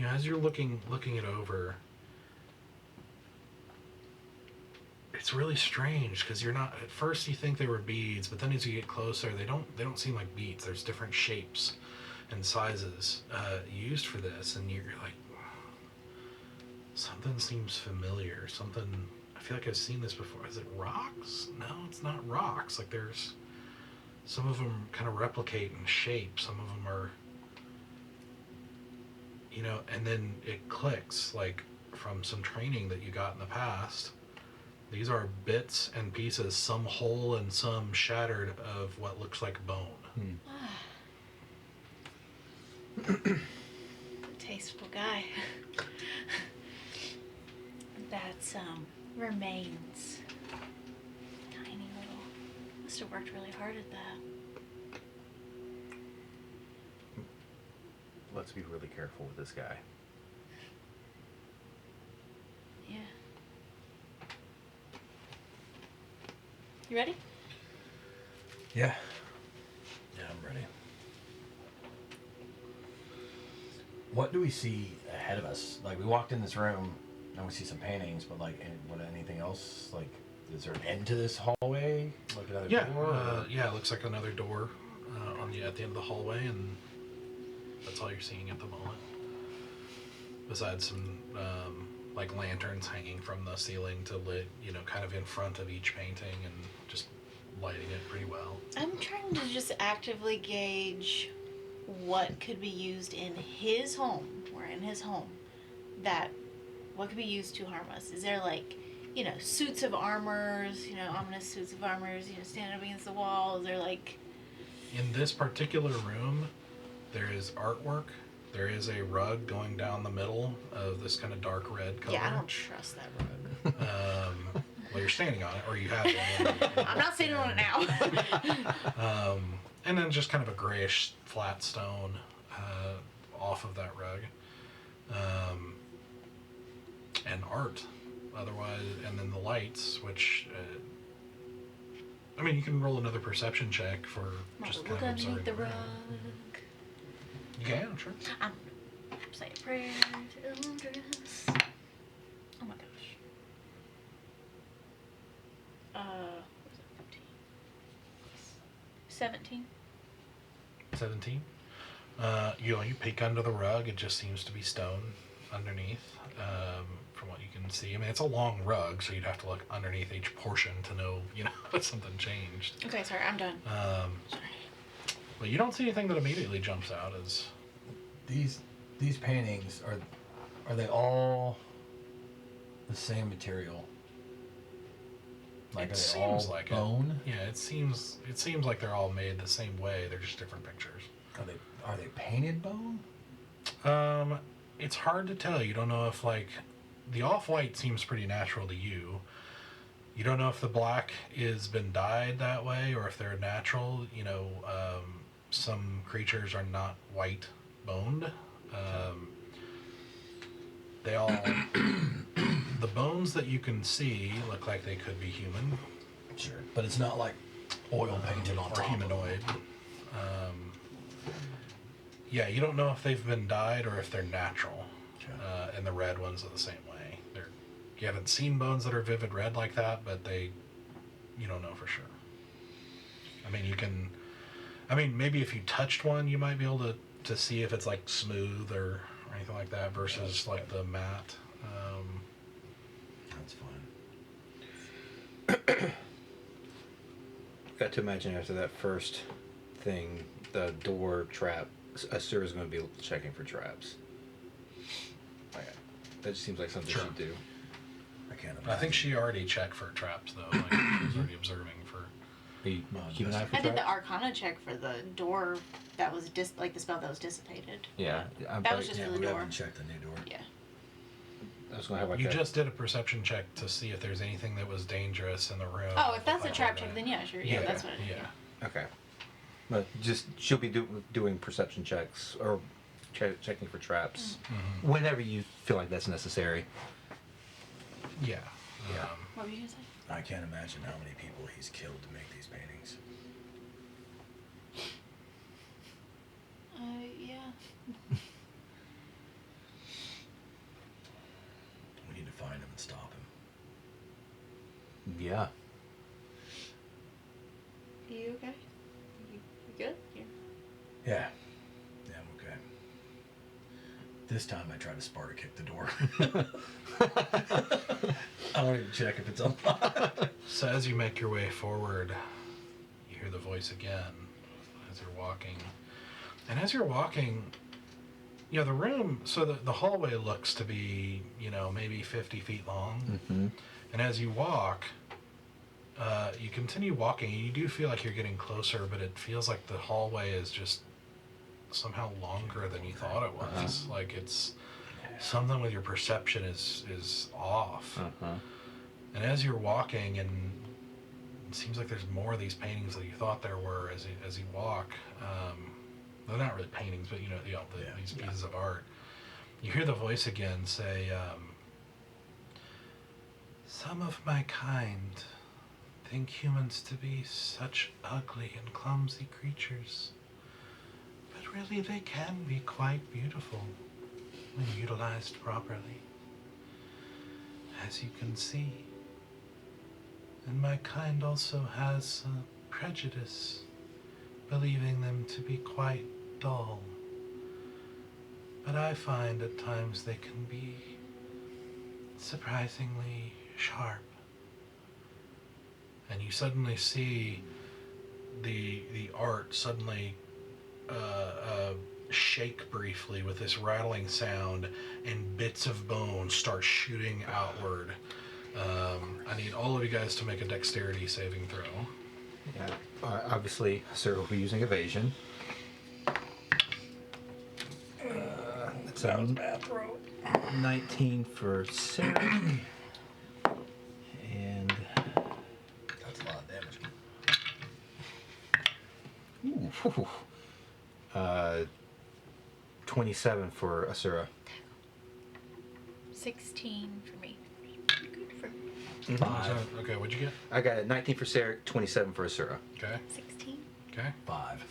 as you're looking it over, it's really strange because you're not. At first, you think they were beads, but then as you get closer, they don't seem like beads. There's different shapes and sizes used for this, and you're like, something seems familiar. Something. I feel like I've seen this before. Is it rocks? No, it's not rocks. Like there's some of them kind of replicate in shape. Some of them are, and then it clicks like from some training that you got in the past. These are bits and pieces, some whole and some shattered, of what looks like bone. Tasteful guy. That's remains. Tiny little. Must have worked really hard at that. Let's be really careful with this guy. Yeah. You ready? Yeah. Yeah, I'm ready. What do we see ahead of us? Like, we walked in this room, and we see some paintings, but, like, anything else? Like, is there an end to this hallway? Like another door? Yeah, it looks like another door at the end of the hallway, and that's all you're seeing at the moment. Besides some like lanterns hanging from the ceiling to lit, kind of in front of each painting and just lighting it pretty well. I'm trying to just actively gauge what could be used in his home or in his home what could be used to harm us. Is there like, suits of armors, ominous suits of armors, standing up against the wall? Is there like... In this particular room, there is artwork. There is a rug going down the middle of this kind of dark red color. Yeah, I don't trust that rug. Well, you're standing on it, or you have it. I'm not standing on it now. And then just kind of a grayish flat stone off of that rug. And art, otherwise, and then the lights, which, you can roll another perception check for just kind of observing the rug. You can, sure. I'm saying a prayer to Eldris. Oh my gosh. What was it? 15. 17. 17. You peek under the rug. It just seems to be stone underneath, from what you can see. It's a long rug, so you'd have to look underneath each portion to know, that something changed. Okay, sorry, I'm done. Sorry. But you don't see anything that immediately jumps out as... These paintings, are they all the same material? Like, it are they seems all like bone? Yeah, it seems like they're all made the same way. They're just different pictures. Are they painted bone? It's hard to tell. You don't know if, the off-white seems pretty natural to you. You don't know if the black is been dyed that way or if they're natural. Some creatures are not white boned. They all... The bones that you can see look like they could be human. Sure. But it's not like oil painted on or top humanoid. Yeah, you don't know if they've been dyed or if they're natural. Okay. And the red ones are the same way. You haven't seen bones that are vivid red like that, but you don't know for sure. You can... maybe if you touched one, you might be able to see if it's like smooth or anything like that versus like the matte. That's fine. Got to imagine after that first thing, the door trap, Asura's going to be checking for traps. That just seems like something she'd do. I can't imagine. I think she already checked for traps though. She was already observing for... Are you keeping an eye for I did the traps? Arcana check for the door that was the spell that was dissipated. Yeah. That was just for the we door. haven't checked the new door. Yeah. I was going to have You just did a perception check to see if there's anything that was dangerous in the room. Oh, if that's a like trap that. check, then yeah, sure. Yeah, that's what it is. Yeah. Okay. But she'll be doing perception checks or checking for traps whenever you feel like that's necessary. Yeah. Yeah. What were you going to say? I can't imagine how many people he's killed to make these paintings. Yeah. We need to find him and stop him. Yeah. You okay? You good? Yeah. Yeah, I'm okay. This time I try to Sparta kick the door. I don't even check if it's unlocked. So as you make your way forward, you hear the voice again as you're walking. And as you're walking, the room, so the hallway looks to be, maybe 50 feet long. Mm-hmm. And as you walk, you continue walking, and you do feel like you're getting closer, but it feels like the hallway is just somehow longer than you thought it was. Like it's something with your perception is off. And as you're walking, and it seems like there's more of these paintings than you thought there were as you walk. They're not really paintings, but these pieces of art. You hear the voice again say, "Some of my kind think humans to be such ugly and clumsy creatures, but really they can be quite beautiful when utilized properly, as you can see. And my kind also has a prejudice, believing them to be quite dull. But I find at times they can be surprisingly sharp. And you suddenly see the art suddenly shake briefly with this rattling sound, and bits of bone start shooting outward. I need all of you guys to make a dexterity saving throw. Yeah. Obviously, Sir will be using evasion. That's a 19 for Sarah. And That's a lot of damage. ooh, 27 for Asura. 16 for me. Good for Okay, what'd you get? I got a 19 for Sarah, 27 for Asura. Okay. 16. Okay. 5.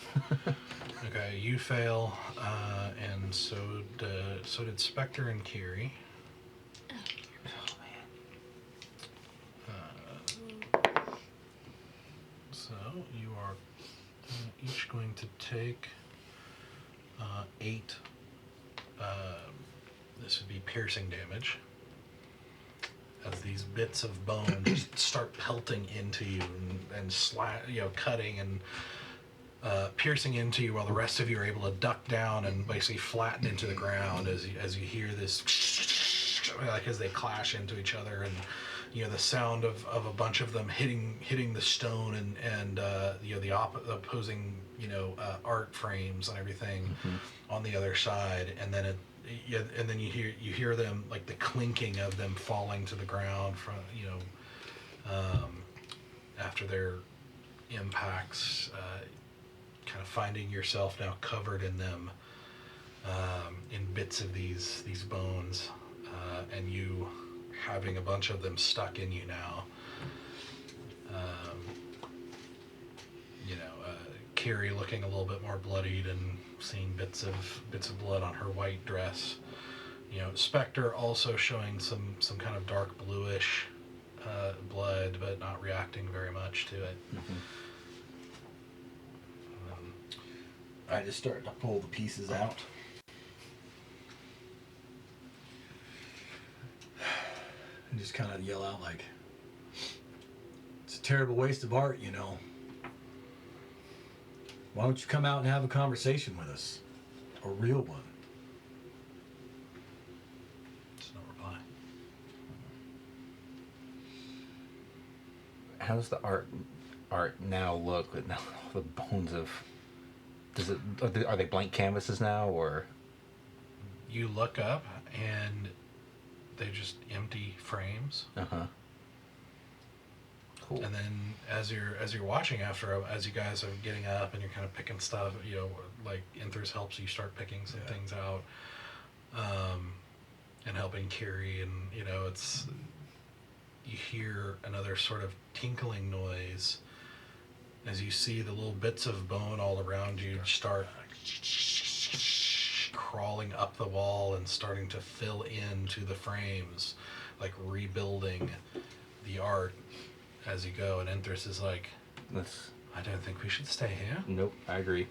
Okay, you fail, and so did Spectre and Kiri. Oh man. So you are each going to take 8. This would be piercing damage, as these bits of bone just start pelting into you and cutting and piercing into you, while the rest of you are able to duck down and basically flatten into the ground as you hear this, like as they clash into each other, and the sound of a bunch of them hitting the stone and the opposing art frames and everything on the other side, and then you hear them, like the clinking of them falling to the ground from after their impacts, kind of finding yourself now covered in them, in bits of these bones, and you having a bunch of them stuck in you now. Carrie looking a little bit more bloodied and seeing bits of blood on her white dress. Spectre also showing some kind of dark bluish blood, but not reacting very much to it. I just start to pull the pieces out. And just kind of yell out like, it's a terrible waste of art, Why don't you come out and have a conversation with us? A real one. There's no reply. How does the art now look with now all the bones of? Are they blank canvases now, or? You look up and they're just empty frames. Cool. And then as you're watching as you guys are getting up and you're kind of picking stuff, like Inthers helps you start picking some things out, and helping Carrie, and you hear another sort of tinkling noise as you see the little bits of bone all around you start crawling up the wall and starting to fill into the frames, like rebuilding the art as you go. And Enthris is like, I don't think we should stay here. Nope, I agree.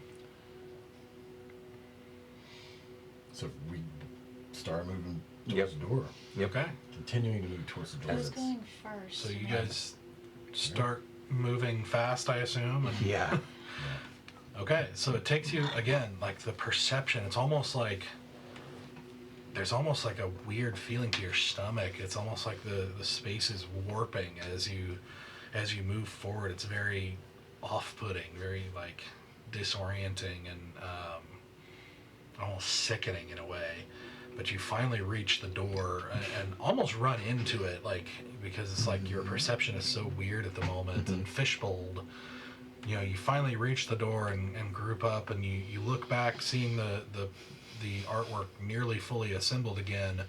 So we start moving towards the door. Okay. Continuing to move towards the door. Who's going first? So you guys start moving fast, I assume? And Yeah. okay, so it takes you, again, like the perception, it's almost like there's almost like a weird feeling to your stomach. It's almost like the space is warping as you move forward. It's very off-putting, very like disorienting, and almost sickening in a way. But you finally reach the door and almost run into it, like, because it's like your perception is so weird at the moment and fishbowled. You finally reach the door and group up, and you look back, seeing the artwork nearly fully assembled again,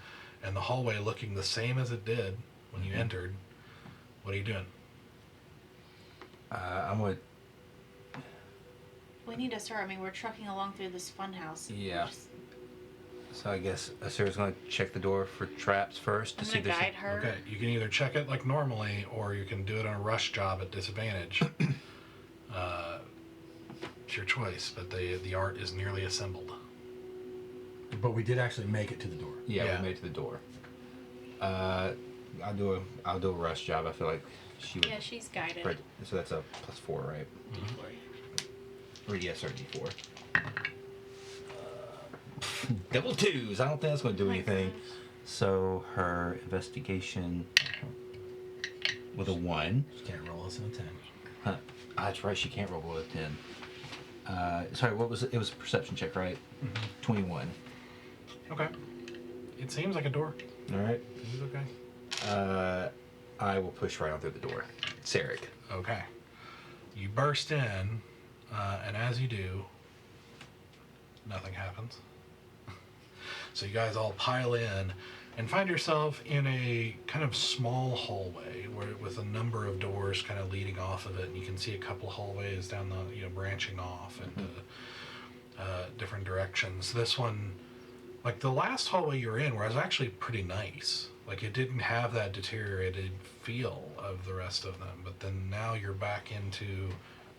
and the hallway looking the same as it did when you entered. What are you doing? I'm going to... We need to start. I mean, we're trucking along through this funhouse. Yeah. So I guess Asura's going to check the door for traps first to I'm see gonna if there's... guide her. Okay, you can either check it like normally, or you can do it on a rush job at disadvantage. It's your choice, but the art is nearly assembled. But we did actually make it to the door. Yeah, Yeah. we made it to the door. I'll do a rush job. I feel like she would. Yeah, she's guided. Right, so that's a +4, right? Or yes, sorry, D4. Double twos. I don't think that's going to do Oh my anything. gosh. So her investigation with a 1. She can't roll us in a 10. Huh. That's right. She can't roll with a 10. Sorry, what was it? It was a perception check, right? 21. Okay. It seems like a door. All right. Is it okay? I will push right on through the door. Sarek. Okay. You burst in, and as you do, nothing happens. So you guys all pile in and find yourself in a kind of small hallway with a number of doors kind of leading off of it, and you can see a couple of hallways down the, branching off into different directions. This one, like the last hallway you were in, was actually pretty nice. Like it didn't have that deteriorated feel of the rest of them, but then now you're back into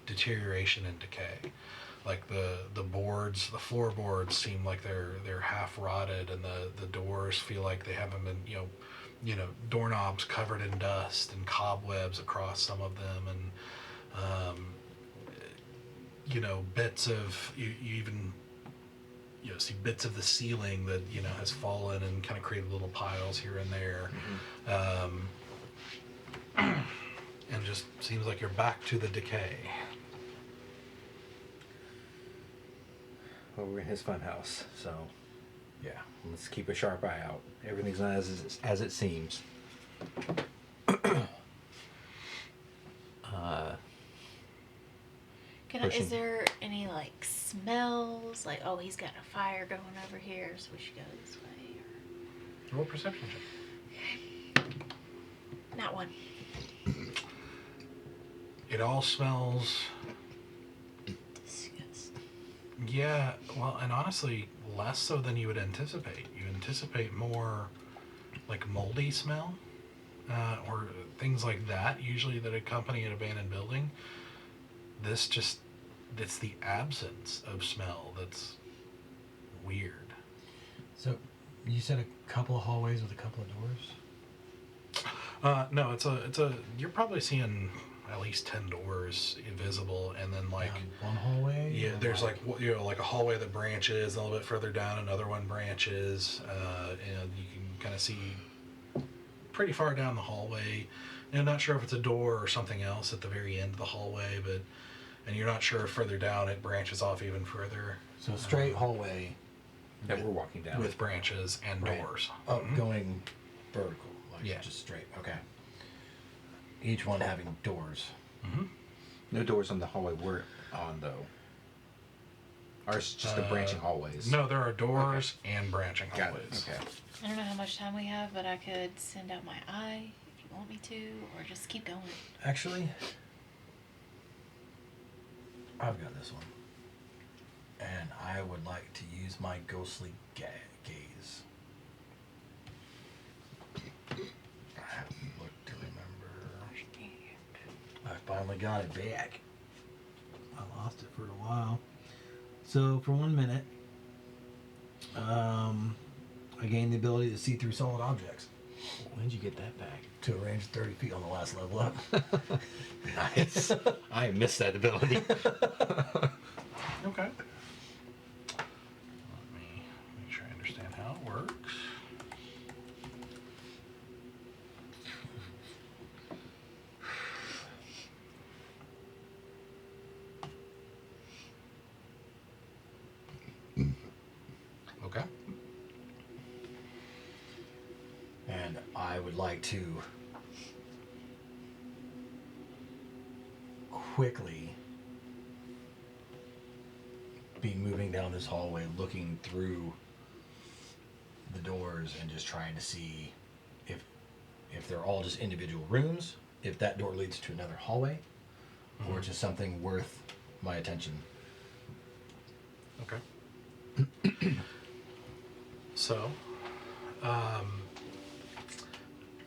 deterioration and decay. Like the boards, the floorboards seem like they're half rotted, and the doors feel like they haven't been, doorknobs covered in dust and cobwebs across some of them, and bits of you even see bits of the ceiling that has fallen and kind of created little piles here and there. And just seems like you're back to the decay. Well, we're in his fun house, so Yeah. let's keep a sharp eye out. Everything's not as it seems. Is there any like smells? Like, oh, he's got a fire going over here, so we should go this way. Roll perception check. Not one. It all smells. Disgusting. Yeah, well, and honestly, less so than you would anticipate. You anticipate more like moldy smell, or things like that, usually that accompany an abandoned building. It's the absence of smell that's weird. So, you said a couple of hallways with a couple of doors? No, it's a. You're probably seeing at least 10 doors invisible, and then like Down one hallway? yeah, or there's like like a hallway that branches, and a little bit further down another one branches, and you can kind of see pretty far down the hallway. And I'm not sure if it's a door or something else at the very end of the hallway, and you're not sure if further down it branches off even further. So, straight hallway That we're walking down. With branches and Right. doors. Oh, going vertical, like Yeah. just straight. Okay. Each one having doors. Mm-hmm. No doors on the hallway we're on, though. Ours just the branching hallways. No, there are doors and branching Got hallways. it. Okay. I don't know how much time we have, but I could send out my eye if you want me to, or just keep going. Actually, I've got this one. And I would like to use my ghostly gaze. I have to look to remember. I finally got it back. I lost it for a while. So for 1 minute, I gained the ability to see through solid objects When did you get that back? to a range of 30 feet on the last level up. Nice. I missed that ability. Okay. Let me make sure I understand how it works. Okay. And I would like to quickly be moving down this hallway, looking through the doors and just trying to see if they're all just individual rooms, if that door leads to another hallway, or just something worth my attention. Okay. So,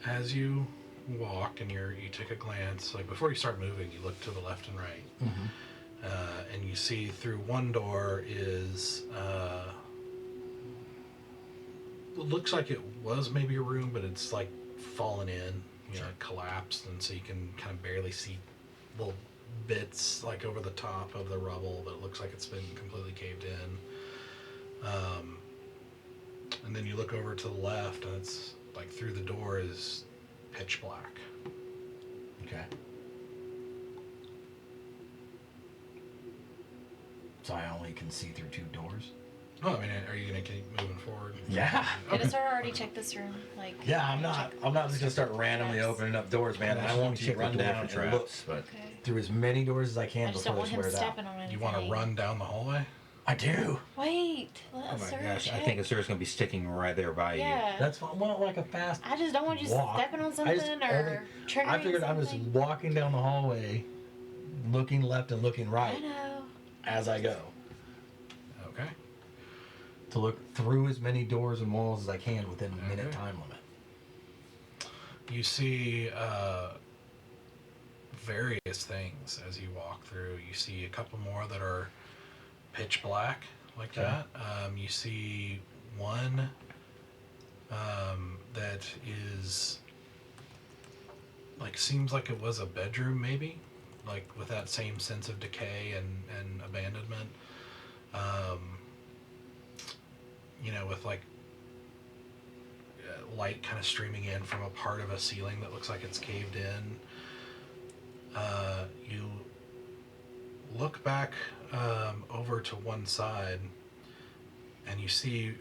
as you walk and you take a glance, like before you start moving, you look to the left and right, and you see through one door is looks like it was maybe a room, but it's like fallen in, Sure. collapsed, and so you can kind of barely see little bits like over the top of the rubble that looks like it's been completely caved in. And then you look over to the left, and it's like through the door is pitch black. Okay. So I only can see through 2 doors? Oh, I mean, are you gonna keep moving forward? Yeah. Did Azora already check this room? Like. Yeah, I'm not just gonna start randomly opening up doors, man. I want you to run down and look but Okay. through as many doors as I I can just don't before want this him wears out. stepping on anything. You want to run down the hallway? I do. Wait. Let oh my Azora gosh, I check. think Azura's gonna be sticking right there by you. Yeah. That's fine. Well, like a fast I just don't want you walk. stepping on I just something or triggering I figured I was something. walking down the hallway, looking left and looking I right know. as I go, Okay. to look through as many doors and walls as I can within a minute Okay. time limit. You see various things as you walk through. You see a couple more that are pitch black like Okay. that. You see one that is like seems like it was a bedroom maybe, like with that same sense of decay and abandonment. With like light kind of streaming in from a part of a ceiling that looks like it's caved in. You look back over to one side, and you see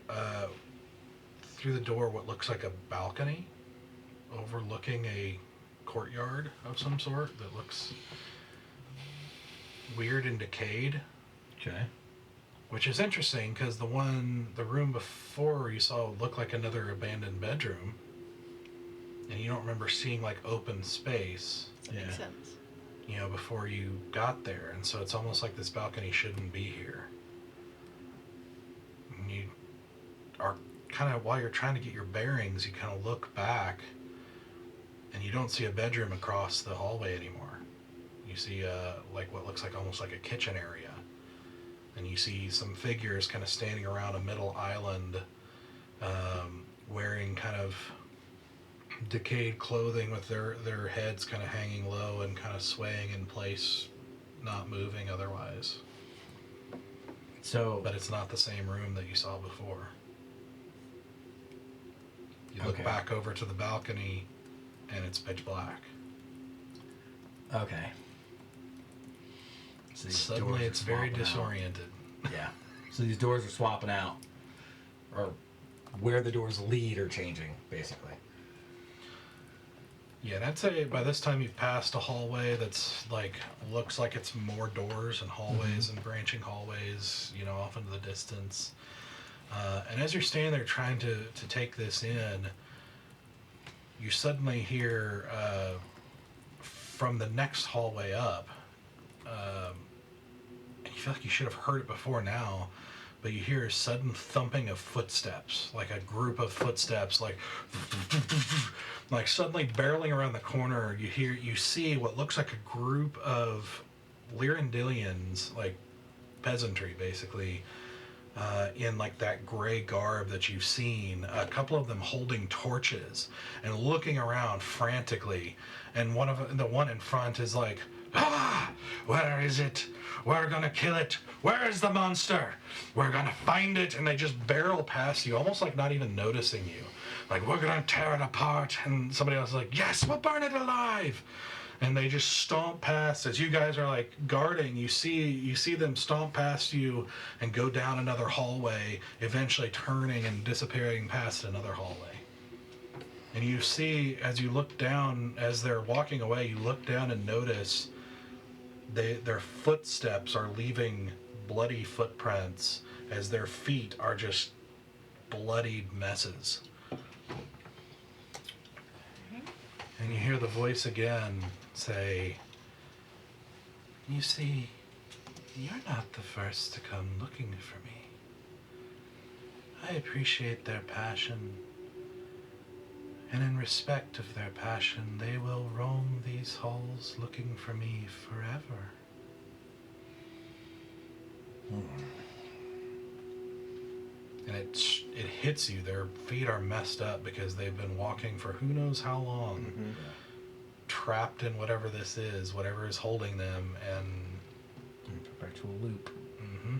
through the door what looks like a balcony overlooking a courtyard of some sort that looks weird and decayed. Okay. Which is interesting because the room before you saw looked like another abandoned bedroom, and you don't remember seeing like open space, Makes sense. before you got there, and so it's almost like this balcony shouldn't be here. And you are kind of, while you're trying to get your bearings, you kind of look back, and you don't see a bedroom across the hallway anymore. You see like what looks like almost like a kitchen area. And you see some figures kind of standing around a middle island, wearing kind of decayed clothing with their heads kind of hanging low and kind of swaying in place, not moving otherwise. So, But it's not the same room that you saw before. You look Okay. back over to the balcony, and it's pitch black. okay. So these doors Suddenly are it's very swapping out. disoriented. Yeah. So these doors are swapping out, or where the doors lead are changing, basically. Yeah, and I'd say by this time you've passed a hallway that's like looks like it's more doors and hallways and branching hallways, off into the distance. And as you're standing there trying to take this in, you suddenly hear from the next hallway up, and you feel like you should have heard it before now, but you hear a sudden thumping of footsteps, like a group of footsteps, like suddenly barreling around the corner. You see what looks like a group of Lirindilians, like peasantry basically, in like that gray garb that you've seen, a couple of them holding torches and looking around frantically, and the one in front is like, where is it? We're gonna kill it. Where is the monster? We're gonna find it. And they just barrel past you, almost like not even noticing you. Like, we're gonna tear it apart. And somebody else is like, yes, we'll burn it alive. And they just stomp past as you guys are like guarding. You see them stomp past you and go down another hallway, eventually turning and disappearing past another hallway. And you see, as you look down, as they're walking away, you look down and notice their footsteps are leaving bloody footprints as their feet are just bloodied messes. And you hear the voice again say, you see, you're not the first to come looking for me. I appreciate their passion, and in respect of their passion, they will roam these halls looking for me forever. and it hits you. Their feet are messed up because they've been walking for who knows how long, trapped in whatever this is, whatever is holding them, and Perpetual loop. mm-hmm.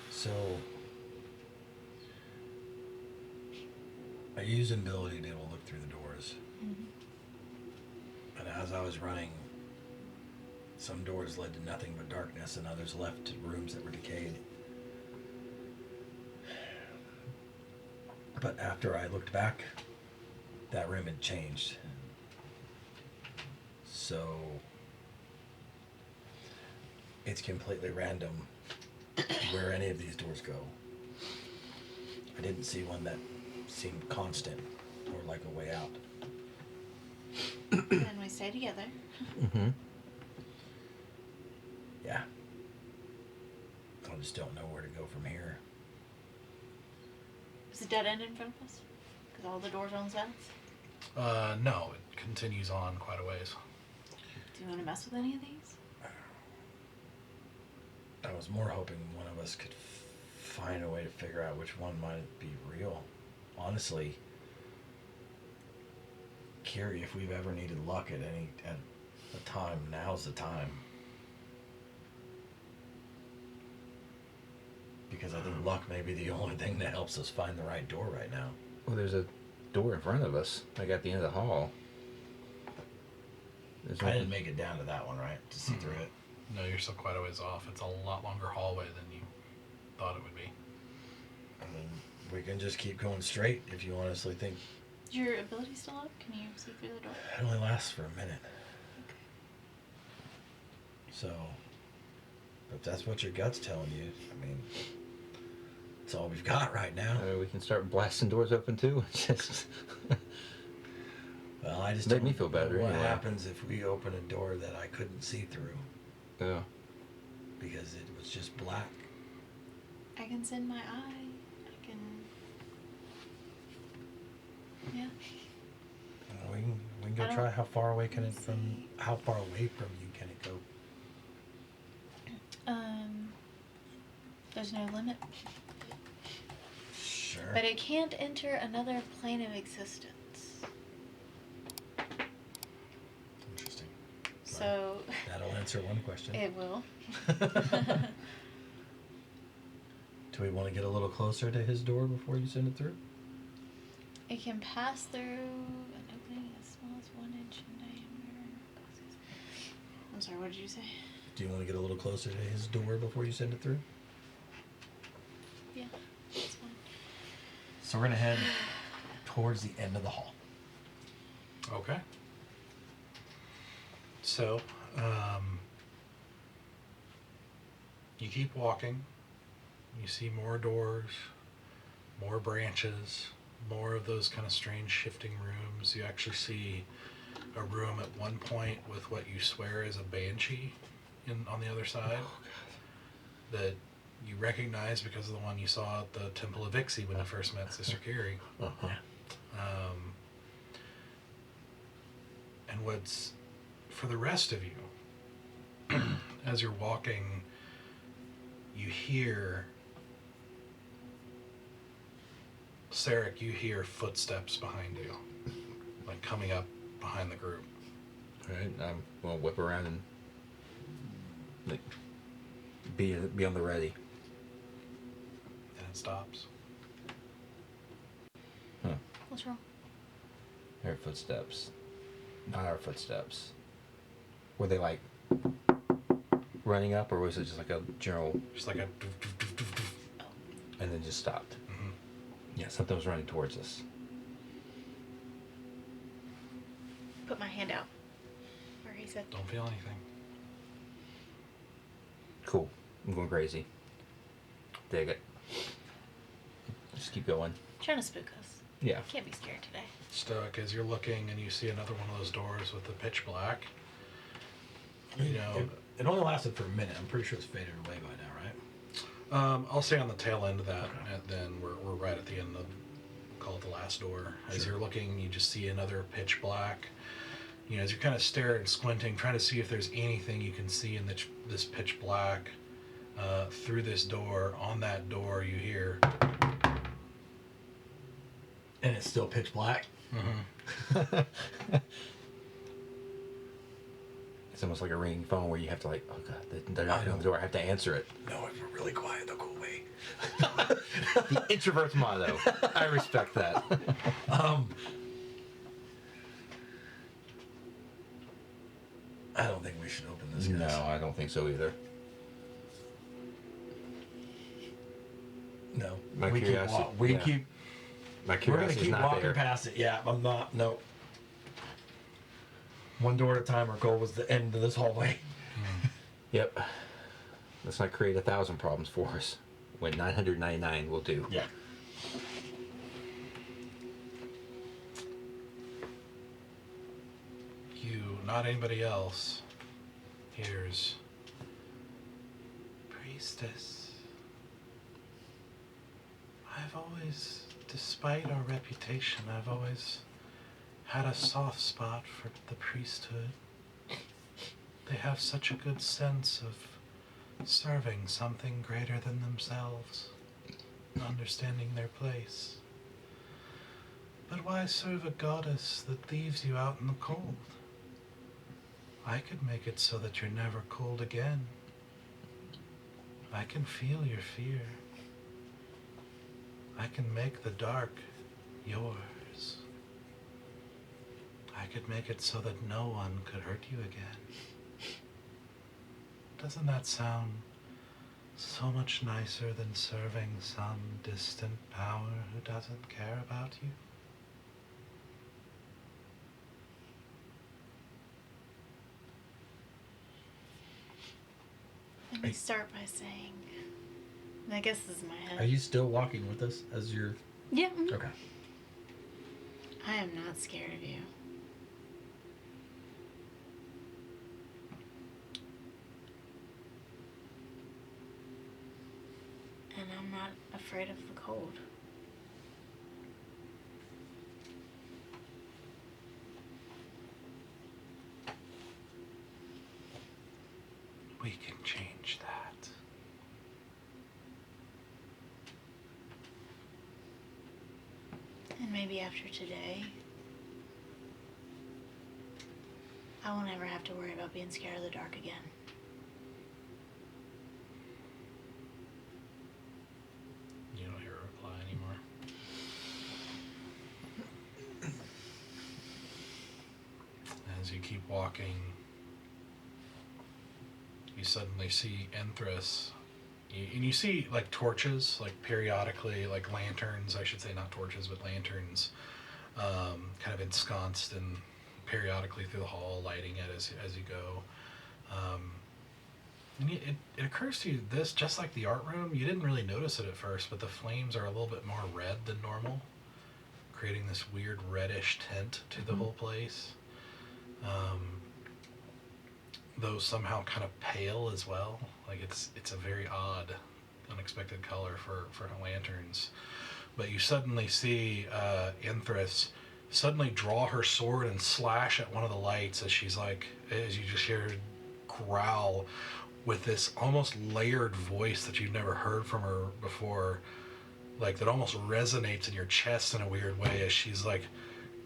So, I used an ability to be able to look through the doors. And as I was running, some doors led to nothing but darkness, and others left to rooms that were decayed. But after I looked back, that room had changed. So, it's completely random where any of these doors go. I didn't see one that seemed constant or like a way out. And we stay together. Mm-hmm. Yeah. I just don't know where to go from here. Is a dead end in front of us? Because all the doors are on the sides? No, it continues on quite a ways. Do you want to mess with any of these? I was more hoping one of us could find a way to figure out which one might be real. Honestly, Carrie, if we've ever needed luck at a time, now's the time. Because I think luck may be the only thing that helps us find the right door right now. Well, there's a door in front of us, like at the end of the hall. I didn't make it down to that one, right? To see through it. No, you're still quite a ways off. It's a lot longer hallway than you thought it would be. I mean, we can just keep going straight if you honestly think. Is your ability still up? Can you see through the door? It only lasts for a minute. So, if that's what your gut's telling you, I mean, it's all we've got right now. We can start blasting doors open too. Just Well, I just Made don't me feel better know what anyway. happens if we open a door that I couldn't see through yeah. because it was just black. I can send my eye. I can. Yeah. We can go I try. don't- How far away can let it me from? see. How far away from you can it go? There's no limit. Sure. But it can't enter another plane of existence. Interesting. So That'll answer one question. it will. Do we want to get a little closer to his door before you send it through? It can pass through an opening as small as 1 inch in diameter. I'm sorry, what did you say? Do you want to get a little closer to his door before you send it through? Yeah, that's fine. So we're gonna head towards the end of the hall. Okay. So, you keep walking. You see more doors, more branches, more of those kind of strange shifting rooms. You actually see a room at one point with what you swear is a banshee on the other side that you recognize because of the one you saw at the Temple of Ixie when you first met Sister Carrie. And what's for the rest of you, as you're walking, you hear, Sarek, you hear footsteps behind you, like coming up behind the group. Alright, I'm gonna whip around and like be on the ready. And it stops. Huh. What's wrong? Her footsteps. Not our footsteps. Were they like running up, or was it just like a general Just like a doof, doof, doof, doof, doof. and then just stopped? Mhm. Yeah, something was running towards us. Put my hand out. Where he said. Don't feel anything. Cool. I'm going crazy. Dig it. Just keep going. Trying to spook us. Yeah. Can't be scared today. Stoic, as you're looking and you see another one of those doors with the pitch black, you know, It only lasted for a minute. I'm pretty sure it's faded away by now, right? I'll say on the tail end of that, and then we're right at the end of, call it the last door. As Sure. you're looking, you just see another pitch black, You know, as you're kind of staring, squinting, trying to see if there's anything you can see in this pitch black, through this door, on that door, you hear. And it's still pitch black. Mm-hmm. It's almost like a ringing phone where you have to like, oh god, they're knocking on the door. I have to answer it. No, if we're really quiet, they'll go away. The introvert's motto. I respect that. I don't think we should open this, guys. No, I don't think so either. No. My we curiosity- we yeah. keep. My We're gonna curiosity's keep not walking there. past it. Yeah, I'm not. No. One door at a time. Our goal was the end of this hallway. Yep. Let's not create 1,000 problems for us when 999 will do. Yeah. You, not anybody else, hears. Priestess. I've always, despite our reputation, I've always had a soft spot for the priesthood. They have such a good sense of serving something greater than themselves, understanding their place. But why serve a goddess that leaves you out in the cold? I could make it so that you're never cold again. I can feel your fear. I can make the dark yours. I could make it so that no one could hurt you again. Doesn't that sound so much nicer than serving some distant power who doesn't care about you? Let me start by saying, and I guess this is my head. Are you still walking with us as you're? Yeah. Okay. I am not scared of you. And I'm not afraid of the cold. We can change that. And maybe after today, I won't ever have to worry about being scared of the dark again. You don't hear a reply anymore. As you keep walking, you suddenly see Enthras. And you see like torches, like periodically, like lanterns, I should say, not torches, but lanterns, kind of ensconced and periodically through the hall, lighting it as you go. And it occurs to you this, just like the art room, you didn't really notice it at first, but the flames are a little bit more red than normal, creating this weird reddish tint to the whole place. Though somehow kind of pale as well. Like it's a very odd, unexpected color for lanterns. But you suddenly see Enthras suddenly draw her sword and slash at one of the lights as she's like, as you just hear her growl with this almost layered voice that you've never heard from her before, like that almost resonates in your chest in a weird way as she's like,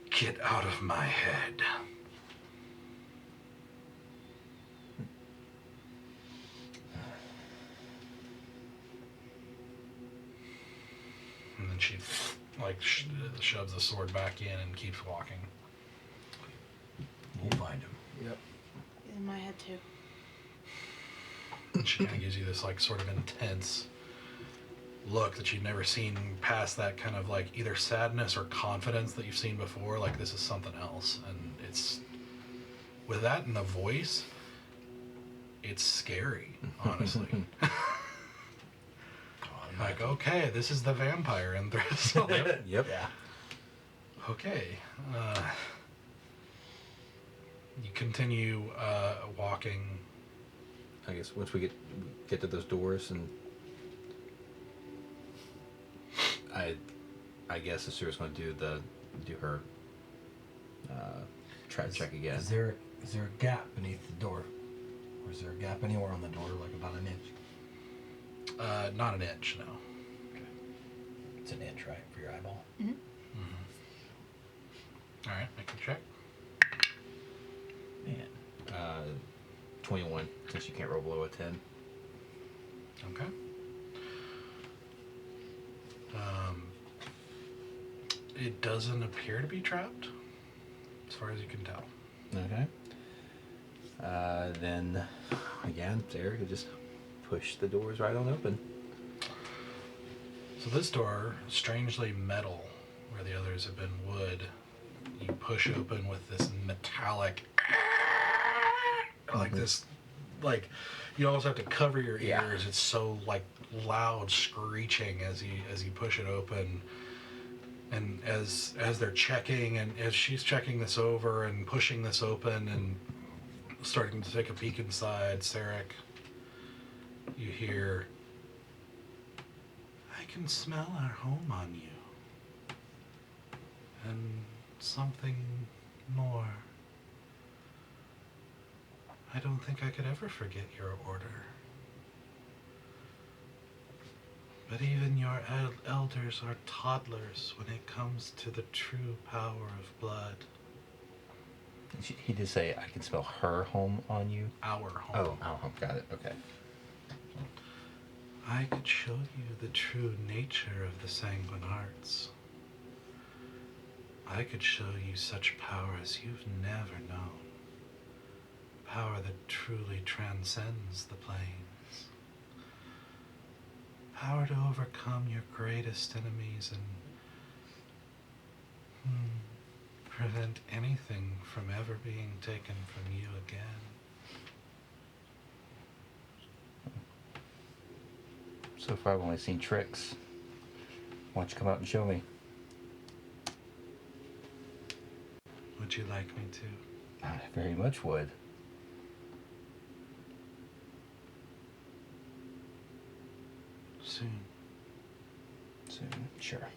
"Get out of my head." And then she like shoves the sword back in and keeps walking. We'll find him. Yep. In my head too. And she kind of gives you this like sort of intense look that you've never seen past that kind of like either sadness or confidence that you've seen before. Like this is something else, and it's with that in the voice, it's scary, honestly. Like, okay, this is the vampire in this. Yep. Yeah. Okay. You continue walking. I guess once we get to those doors, and I guess Asura's going to do her try to check again. Is there a gap beneath the door? Or is there a gap anywhere on the door, like about an inch? Not an inch, no. It's an inch, right, for your eyeball? Mm-hmm. All right, make a check. Man. 21, since you can't roll below a 10. Okay. It doesn't appear to be trapped, as far as you can tell. Okay. Then, again, Sarah could just push the doors right on open. So this door, strangely metal, where the others have been wood, you push open with this metallic, like this, like you almost have to cover your ears. Yeah. It's so like loud screeching as you push it open. And as they're checking, and as she's checking this over and pushing this open and starting to take a peek inside, Sarek, you hear, I can smell our home on you. And something more. I don't think I could ever forget your order. But even your elders are toddlers when it comes to the true power of blood. He did say, I can smell her home on you. Our home. Oh, our home. Got it. Okay. I could show you the true nature of the sanguine arts. I could show you such power as you've never known. Power that truly transcends the planes. Power to overcome your greatest enemies and prevent anything from ever being taken from you again. So far, I've only seen tricks. Why don't you come out and show me? Would you like me to? I very much would. Soon. Soon. Sure.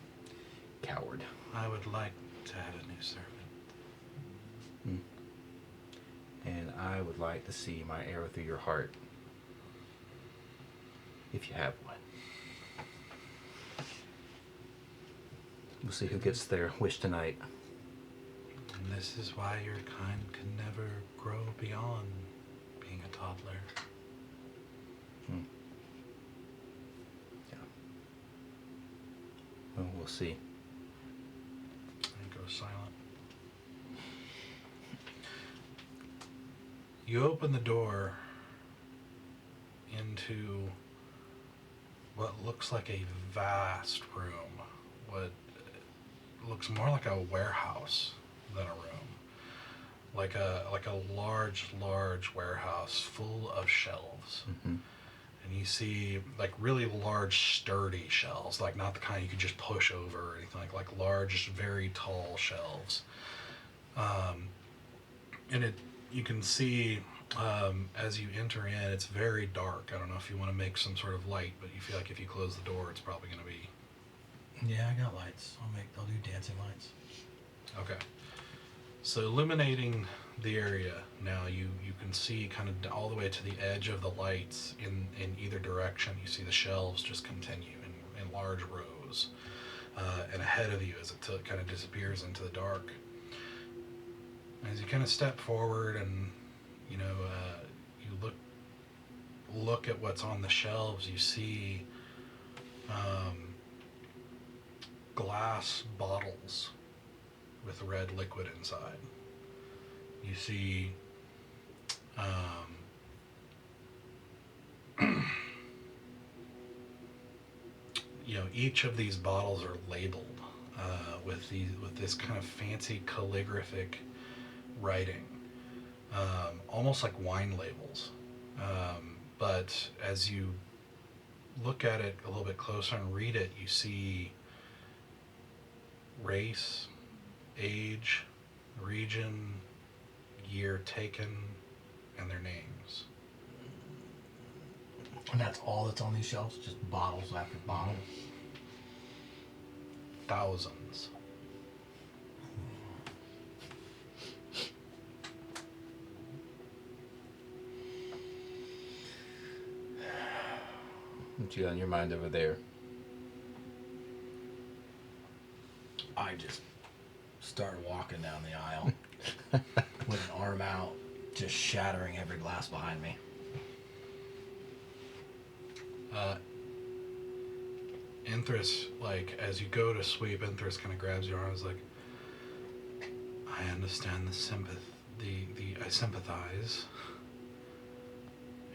Coward. I would like to have a new servant. And I would like to see my arrow through your heart. If you have one. We'll see who gets their wish tonight. And this is why your kind can never grow beyond being a toddler. Yeah. Well, we'll see. And go silent. You open the door into what looks like a vast room. What looks more like a warehouse than a room. Like a large warehouse full of shelves. Mm-hmm. And you see like really large sturdy shelves, like not the kind you could just push over or anything, like large, very tall shelves. And you can see as you enter in, it's very dark. I don't know if you want to make some sort of light, but you feel like if you close the door, it's probably going to be... Yeah, I got lights. I'll do dancing lights. Okay. So illuminating the area now, you can see kind of all the way to the edge of the lights in either direction. You see the shelves just continue in large rows. And ahead of you as it kind of disappears into the dark. As you kind of step forward and, you look at what's on the shelves, you see glass bottles with red liquid inside. You see each of these bottles are labeled with this kind of fancy calligraphic writing, almost like wine labels. But as you look at it a little bit closer and read it, you see race, age, region, year taken, and their names. And that's all that's on these shelves? Just bottles after bottle? Thousands. What you got on your mind over there? I just started walking down the aisle with an arm out, just shattering every glass behind me. Inthris, like, as you go to sweep, Inthris kind of grabs your arms, like, I understand I sympathize.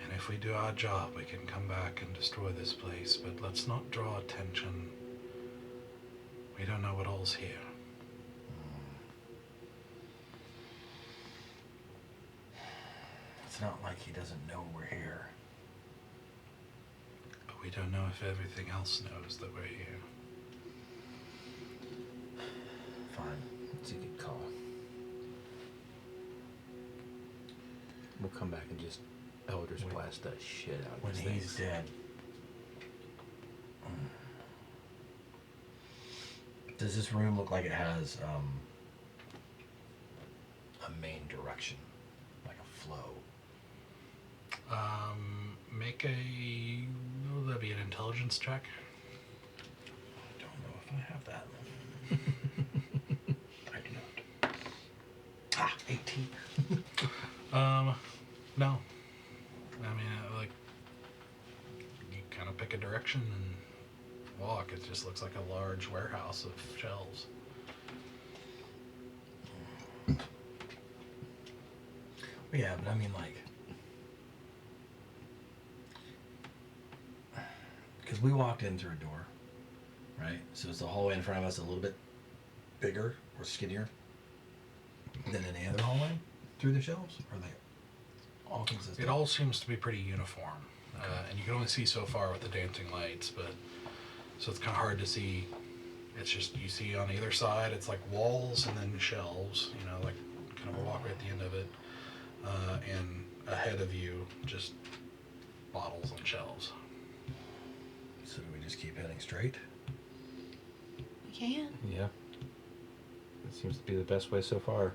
And if we do our job, we can come back and destroy this place, but let's not draw attention. We don't know what all's here. It's not like he doesn't know we're here. But we don't know if everything else knows that we're here. Fine. It's a good call. We'll come back and just Eldritch Blast that shit out of When these he's things. dead. Does this room look like it has a main direction? Like a flow? Make will that be an intelligence check? I don't know if I have that. I do not. Ah, 18. No. I mean, like, you kind of pick a direction and walk. It just looks like a large warehouse of shelves. Yeah, but I mean, like, because we walked in through a door, right? So is the hallway in front of us a little bit bigger or skinnier than any other hallway through the shelves? Or are they all consistent? It all seems to be pretty uniform. And you can only see so far with the dancing lights, but so it's kind of hard to see. It's just, you see on either side, it's like walls and then shelves, you know, like kind of a walkway at the end of it. And ahead of you, just bottles and shelves. So do we just keep heading straight? We can. Yeah. That seems to be the best way so far.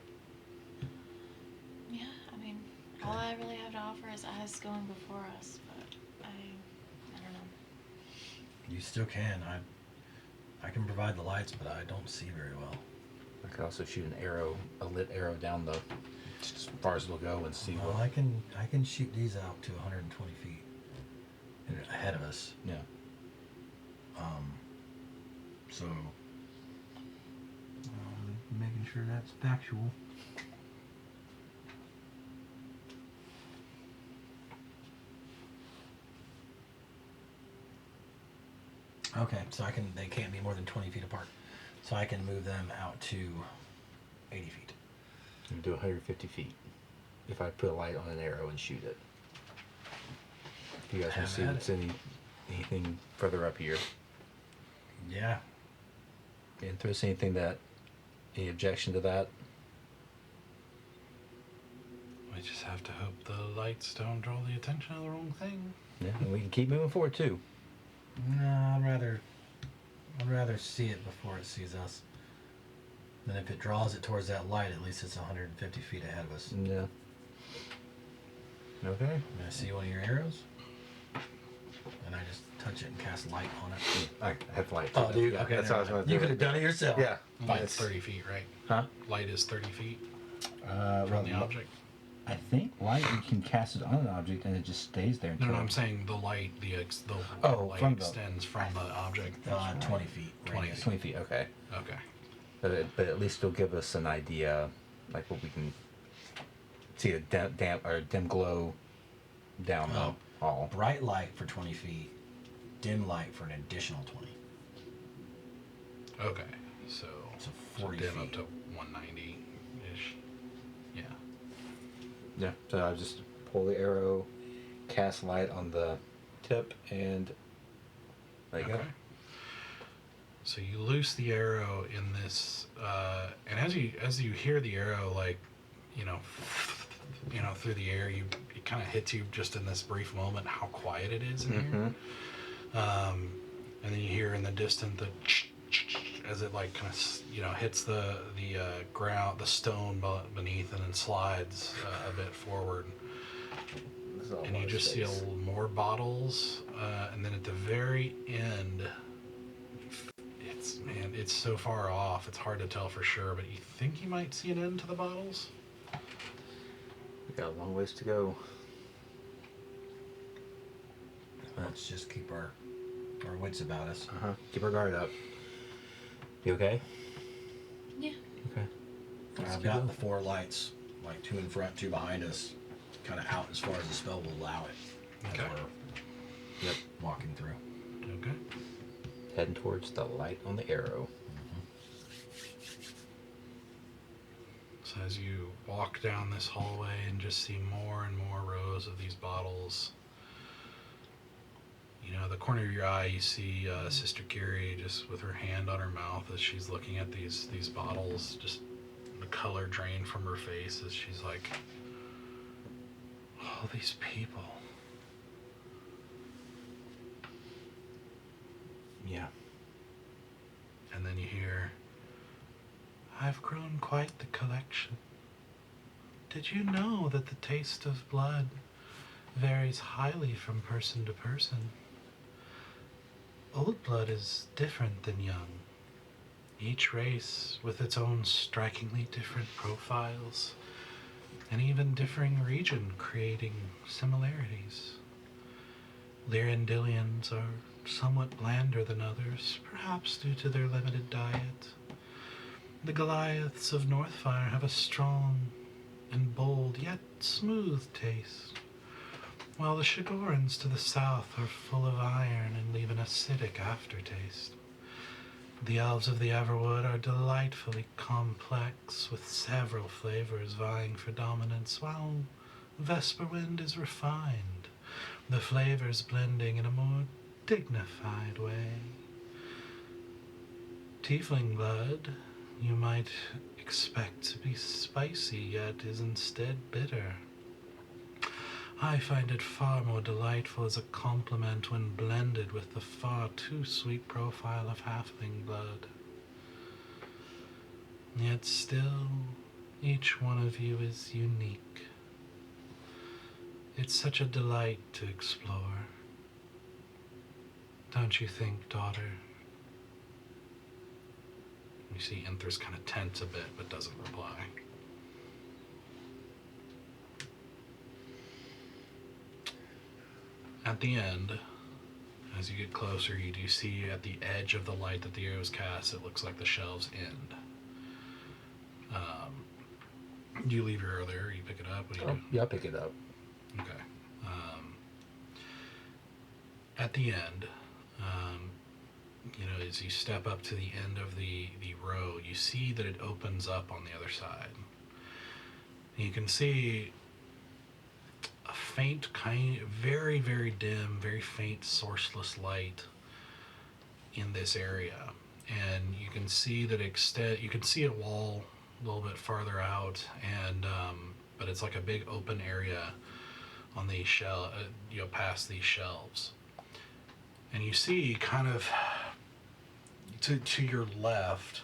Yeah, I mean, all I really have to offer is eyes going before us, but I don't know. You still can. I can provide the lights, but I don't see very well. I could also shoot an arrow, a lit arrow down the, just as far as we'll go and see Well, what. I can shoot these out to 120 feet ahead of us. Yeah. So making sure that's factual. Okay, so they can't be more than 20 feet apart. So I can move them out to 80 feet. And do 150 feet. If I put a light on an arrow and shoot it. If you guys want to see Have at what's anything further up here. Yeah. And throw anything any objection to that? We just have to hope the lights don't draw the attention of the wrong thing. Yeah, and we can keep moving forward too. No, I'd rather see it before it sees us. Then if it draws it towards that light, at least it's 150 feet ahead of us. Yeah. Okay. May I see one of your arrows? And I just touch it and cast light on it. I have light. Oh, dude. Yeah, Okay, that's how I was going to do you could have it. done it yourself. Yeah. Light's 30 feet, right? Huh? Light is 30 feet From from the object. I think light, you can cast it on an object and it just stays there. No, I'm saying the light, the light from the- extends from the object. 20 feet. 20 radius. 20 feet, okay. Okay. But at least it'll give us an idea, like what we can see a dim glow down Oh. the hall. Bright light for 20 feet. Dim light for an additional 20. Okay. So, So 40 dim feet. up to 190-ish. Yeah. Yeah, so I just pull the arrow, cast light on the tip, and there you go. So you loose the arrow in this, and as you hear the arrow, like, you know, through the air, it kind of hits you just in this brief moment how quiet it is in here. And then you hear in the distance the as it like kind of hits the ground, the stone beneath, and then slides a bit forward. And you just see more bottles and then at the very end, it's so far off, it's hard to tell for sure, but you think you might see an end to the bottles? We got a long ways to go. Let's just keep our wits about us. Keep our guard up. You okay? Yeah. Okay. I've got the 4 lights, like 2 in front, 2 behind us, kind of out as far as the spell will allow it. Okay. As we're walking through. Okay. Heading towards the light on the arrow. So as you walk down this hallway and just see more and more rows of these bottles, you know, the corner of your eye, you see Sister Curie just with her hand on her mouth as she's looking at these bottles, just the color drain from her face as she's like, all these people. Yeah. And then you hear, I've grown quite the collection. Did you know that the taste of blood varies highly from person to person? Old blood is different than young. Each race with its own strikingly different profiles, and even differing region creating similarities. Lirindilians are somewhat blander than others, perhaps due to their limited diet. The Goliaths of Northfire have a strong and bold yet smooth taste, while the Shigorans to the south are full of iron and leave an acidic aftertaste. The elves of the Everwood are delightfully complex, with several flavors vying for dominance, while Vesperwind is refined, the flavors blending in a more dignified way. Tiefling blood, you might expect to be spicy, yet is instead bitter. I find it far more delightful as a complement when blended with the far too sweet profile of halfling blood. Yet still, each one of you is unique. It's such a delight to explore. Don't you think, daughter? You see Inther's kind of tense a bit, but doesn't reply. At the end, as you get closer, you do see at the edge of the light that the arrows cast, it looks like the shelves end. Do you leave your arrow there, or you pick it up? What do you do? Yeah, I'll pick it up. Okay. At the end, you know, as you step up to the end of the row, you see that it opens up on the other side. And you can see a faint, very, very dim, very faint, sourceless light in this area. And you can see that you can see a wall a little bit farther out, and but it's like a big open area on these past these shelves. And you see kind of to your left,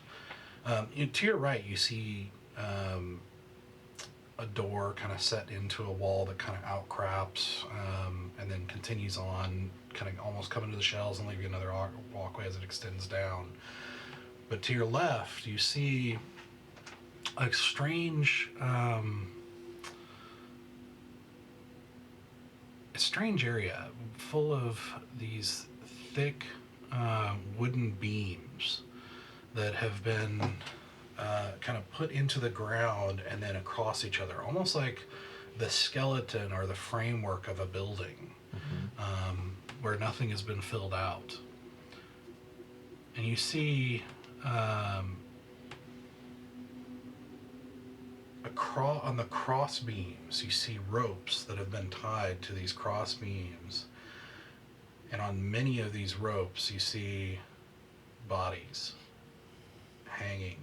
to your right, you see a door kind of set into a wall that kind of outcrops and then continues on, kind of almost coming to the shelves and leaving another walkway as it extends down. But to your left, you see a strange area full of these thick wooden beams that have been kind of put into the ground and then across each other, almost like the skeleton or the framework of a building, where nothing has been filled out. And you see on the cross beams, you see ropes that have been tied to these cross beams. And on many of these ropes, you see bodies hanging,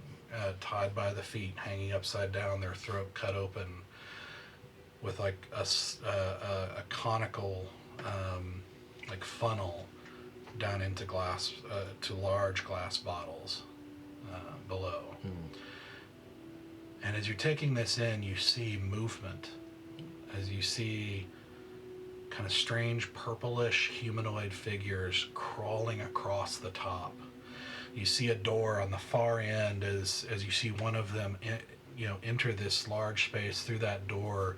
tied by the feet, hanging upside down, their throat cut open, with like a conical, like funnel down into glass, to large glass bottles below. And as you're taking this in, you see movement, as you see kind of strange purplish humanoid figures crawling across the top. You see a door on the far end as you see one of them enter this large space through that door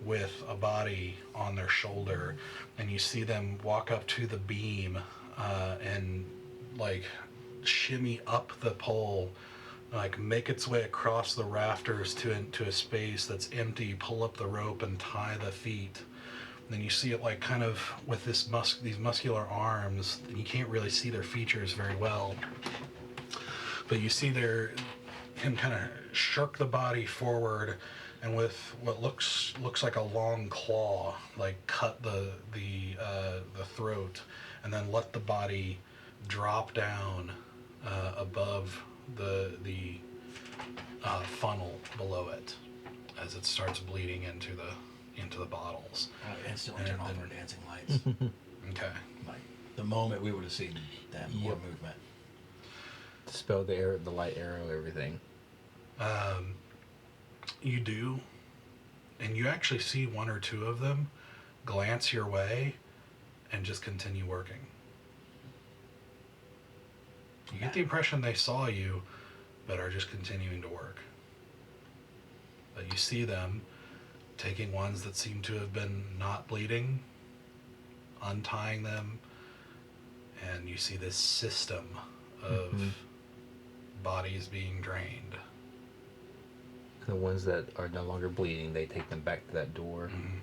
with a body on their shoulder, and you see them walk up to the beam and like shimmy up the pole, like make its way across the rafters into a space that's empty, pull up the rope and tie the feet. And then you see it like kind of with these muscular arms, and you can't really see their features very well, but you see him kind of shirk the body forward, and with what looks like a long claw, like cut the throat, and then let the body drop down above the funnel below it as it starts bleeding into the bottles. Instantly turn off our dancing lights. Okay. Like the moment we would have seen that more movement. Dispel the light arrow, everything. You do, and you actually see one or two of them glance your way and just continue working. You get the impression they saw you, but are just continuing to work. But you see them taking ones that seem to have been not bleeding, untying them, and you see this system of bodies being drained. The ones that are no longer bleeding, they take them back to that door. Mm-hmm.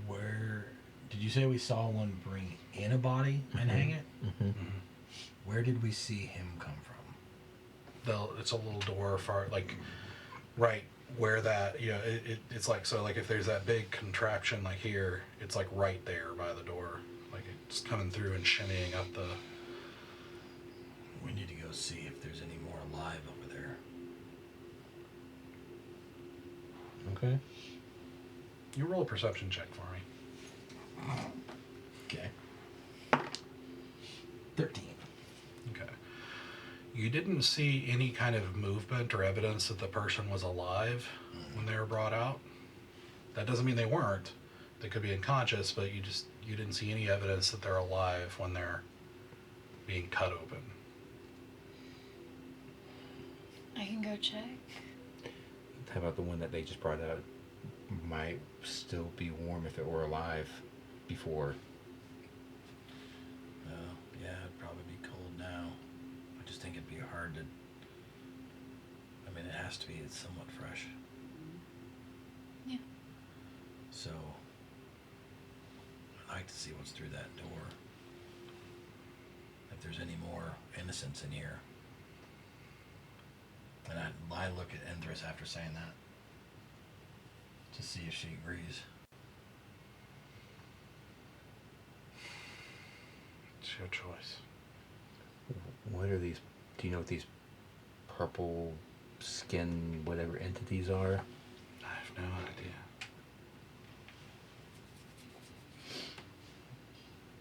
Where did you say we saw one bring in a body and hang it? Where did we see him come from? It's a little door far, like right where that, it's like, so like if there's that big contraption like here, it's like right there by the door, like it's coming through and shimmying up the. We need to go see if there's any more alive over there. Okay. You roll a perception check for me. Okay. 13. Okay. You didn't see any kind of movement or evidence that the person was alive when they were brought out. That doesn't mean they weren't. They could be unconscious, but you didn't see any evidence that they're alive when they're being cut open. I can go check. How about the one that they just brought out? Might still be warm if it were alive before. Oh, yeah, it'd probably be cold now. I just think it'd be hard to. I mean, it has to be somewhat fresh. Yeah. So, I'd like to see what's through that door. If there's any more innocence in here. And I look at Endress after saying that. To see if she agrees. It's your choice. What are these? Do you know what these purple skin, whatever entities are? I have no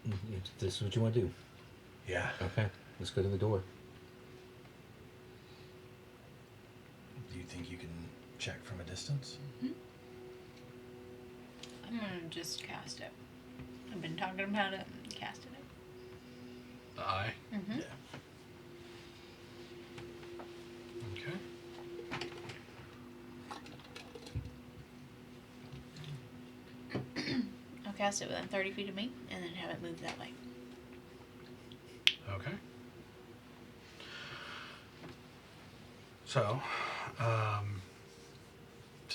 idea. This is what you want to do? Yeah. Okay, let's go to the door. Do you think you can check from a distance? I'm gonna just cast it. I've been talking about it and casted it. The eye? Mm-hmm. Yeah. Okay. I'll cast it within 30 feet of me and then have it move that way. Okay. So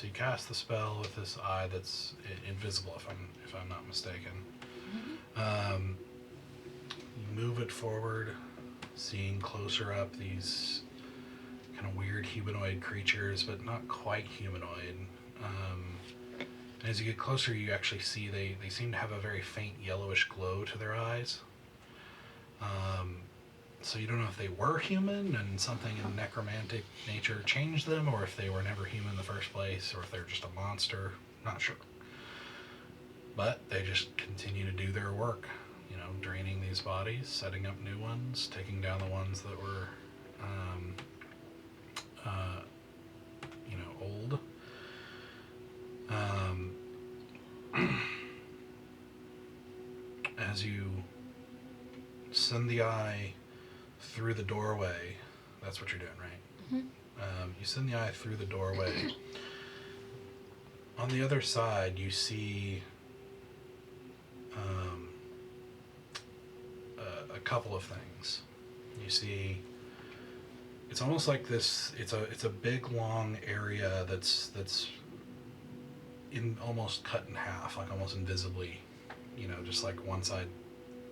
you cast the spell with this eye that's invisible, if I'm not mistaken. You move it forward, seeing closer up these kind of weird humanoid creatures, but not quite humanoid. And as you get closer, you actually see they seem to have a very faint yellowish glow to their eyes. So you don't know if they were human and something in necromantic nature changed them, or if they were never human in the first place, or if they're just a monster. Not sure. But they just continue to do their work, draining these bodies, setting up new ones, taking down the ones that were, old. as you send the eye through the doorway, that's what you're doing, right? Mm-hmm. You send the eye through the doorway. On the other side, you see a couple of things. You see, it's almost like this. It's a big, long area that's in almost cut in half, like almost invisibly. Just like one side,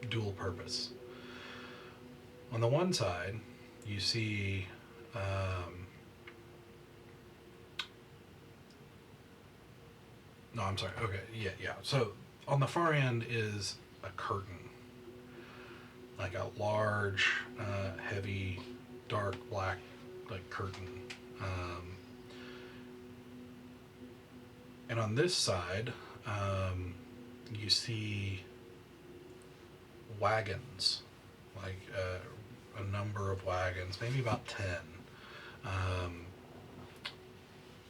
dual purpose. On the one side, you see. No, I'm sorry. Okay, yeah. So on the far end is a curtain, like a large, heavy, dark black, like curtain. And on this side, you see wagons, like a number of wagons, maybe about 10,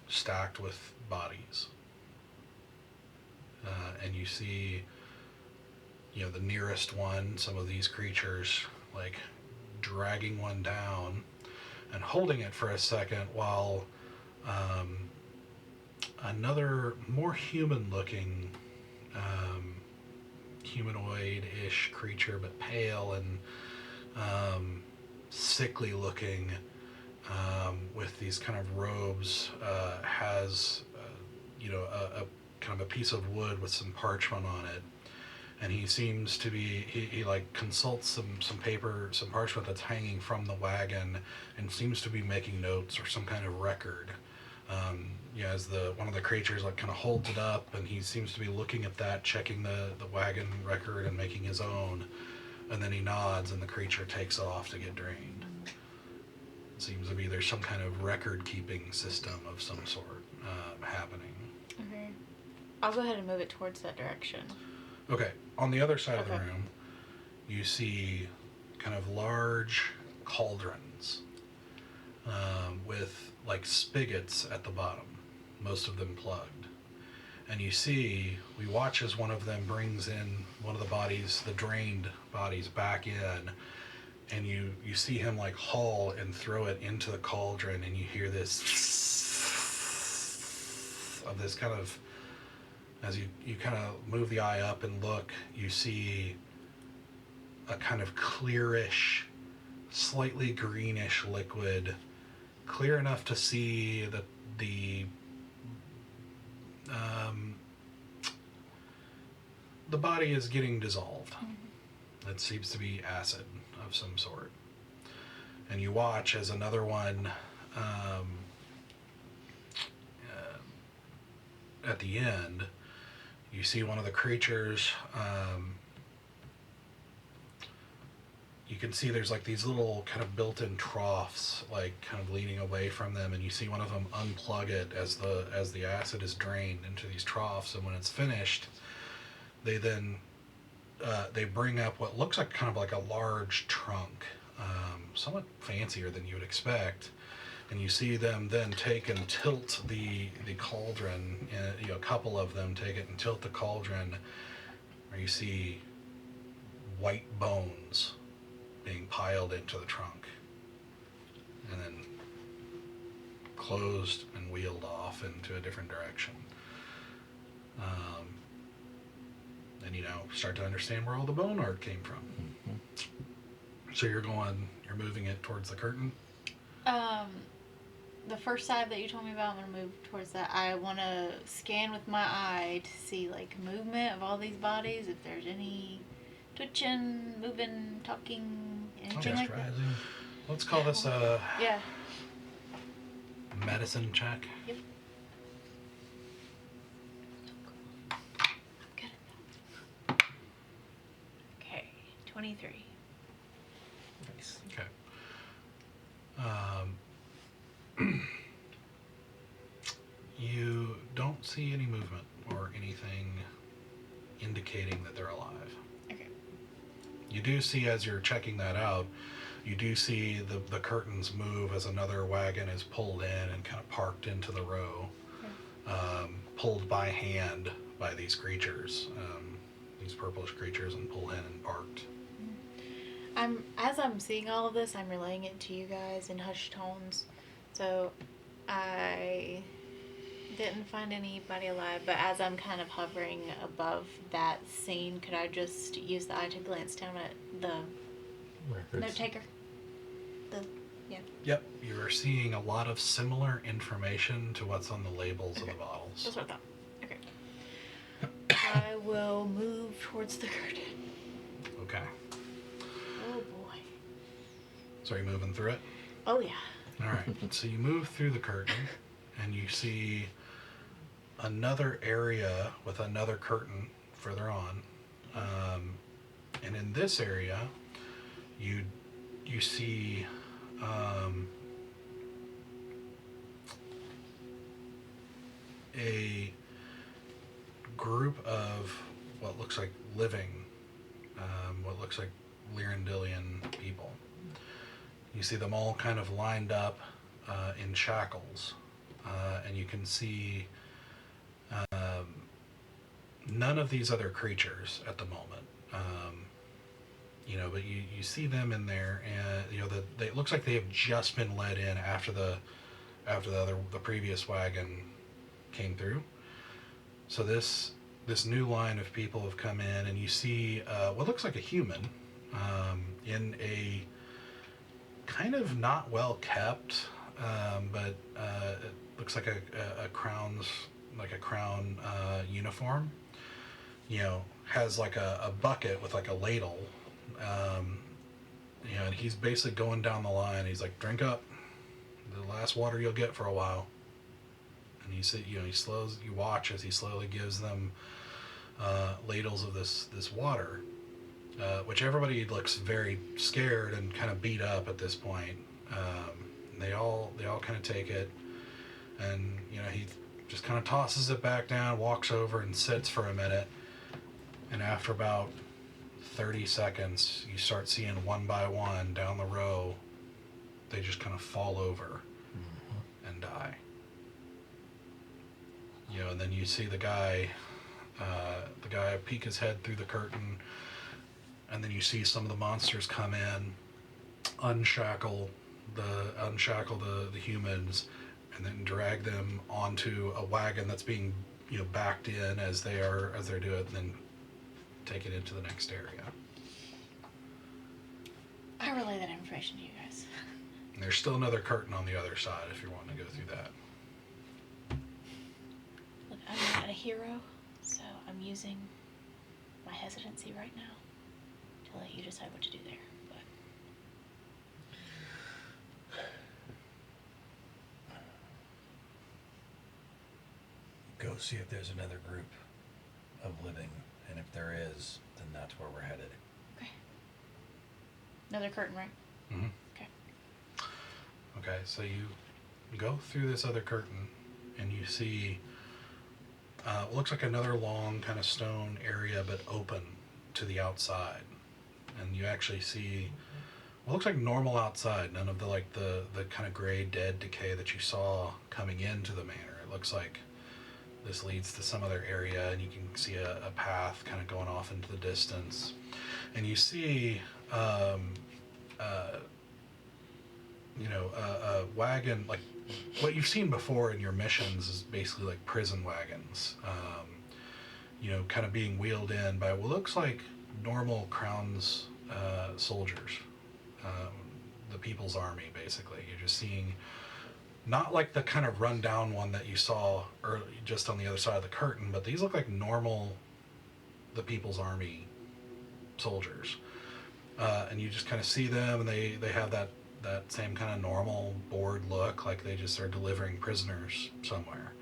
stacked with bodies. And you see, the nearest one, some of these creatures, like dragging one down and holding it for a second while another more human-looking, humanoid-ish creature, but pale and sickly-looking, with these kind of robes, has, a kind of a piece of wood with some parchment on it, and he seems to be he like consults some paper, some parchment that's hanging from the wagon, and seems to be making notes or some kind of record. As one of the creatures like kind of holds it up, and he seems to be looking at that, checking the wagon record and making his own, and then he nods and the creature takes off to get drained. It seems to be there's some kind of record keeping system of some sort happening. Okay. I'll go ahead and move it towards that direction. Okay, on the other side of the Okay. room, you see kind of large cauldrons with like spigots at the bottom, most of them plugged. And we watch as one of them brings in one of the bodies, the drained bodies, back in, and you see him like haul and throw it into the cauldron, and you hear this of this kind of, as you kind of move the eye up and look, you see a kind of clearish, slightly greenish liquid, clear enough to see that the body is getting dissolved. It seems to be acid of some sort. And you watch as another one, at the end, you see one of the creatures, you can see there's like these little kind of built-in troughs, like kind of leaning away from them, and you see one of them unplug it as the acid is drained into these troughs, and when it's finished, they then they bring up what looks like kind of like a large trunk, somewhat fancier than you would expect, and you see them then take and tilt the cauldron, a couple of them take it and tilt the cauldron, where you see white bones being piled into the trunk, and then closed and wheeled off into a different direction. And start to understand where all the bone art came from. Mm-hmm. So you're moving it towards the curtain? The first side that you told me about, I'm going to move towards that. I want to scan with my eye to see, like, movement of all these bodies, if there's any twitching, moving, talking, anything like that. Let's call this a medicine check. Yep. Okay, 23. Nice. Okay. You don't see any movement or anything indicating that they're alive. Okay. You do see, as you're checking that out, you do see the curtains move as another wagon is pulled in and kind of parked into the row, pulled by hand by these creatures, these purplish creatures, and pull in and barked. As I'm seeing all of this, I'm relaying it to you guys in hushed tones. So I didn't find anybody alive, but as I'm kind of hovering above that scene, could I just use the eye to glance down at the note taker? Yep, you are seeing a lot of similar information to what's on the labels of the bottles. That's what I thought. Okay. I will move towards the curtain. Okay. Oh boy. So are you moving through it? Oh yeah. All right. So you move through the curtain, and you see another area with another curtain further on. And in this area, you see a group of what looks like living, what looks like Lirindilian people. You see them all kind of lined up in shackles, and you can see none of these other creatures at the moment. But you see them in there, and it looks like they have just been let in after the previous wagon came through. So this new line of people have come in, and you see what looks like a human in a kind of not well kept, but it looks like a crown uniform. Has like a bucket with like a ladle. And he's basically going down the line. He's like, drink up, the last water you'll get for a while. And you watch as he slowly gives them ladles of this water, which everybody looks very scared and kind of beat up at this point. They all kind of take it, and he just kind of tosses it back down, walks over and sits for a minute, and after about 30 seconds, you start seeing one by one down the row, they just kind of fall over and die. And then you see the guy peek his head through the curtain, and then you see some of the monsters come in, unshackle the humans, and then drag them onto a wagon that's being backed in as they're doing it, and then take it into the next area. I relay that information to you guys. And there's still another curtain on the other side if you're wanting to go through that. Look, I'm not a hero, so I'm using my hesitancy right now to let you decide what to do there. But Go see if there's another group of living, and if there is, then that's where we're headed. okay. Another curtain, right? Mm-hmm. Okay. Okay, so you go through this other curtain, and you see what looks like another long kind of stone area, but open to the outside. And you actually see what looks like normal outside, none of the kind of gray, dead decay that you saw coming into the manor. It looks like this leads to some other area, and you can see a path kind of going off into the distance. And you see a wagon, like what you've seen before in your missions is basically like prison wagons, kind of being wheeled in by what looks like normal Crown's soldiers, the People's Army, basically. You're just seeing not like the kind of rundown one that you saw early, just on the other side of the curtain, but these look like normal, the People's Army soldiers. And you just kind of see them, and they have that same kind of normal bored look, like they just are delivering prisoners somewhere.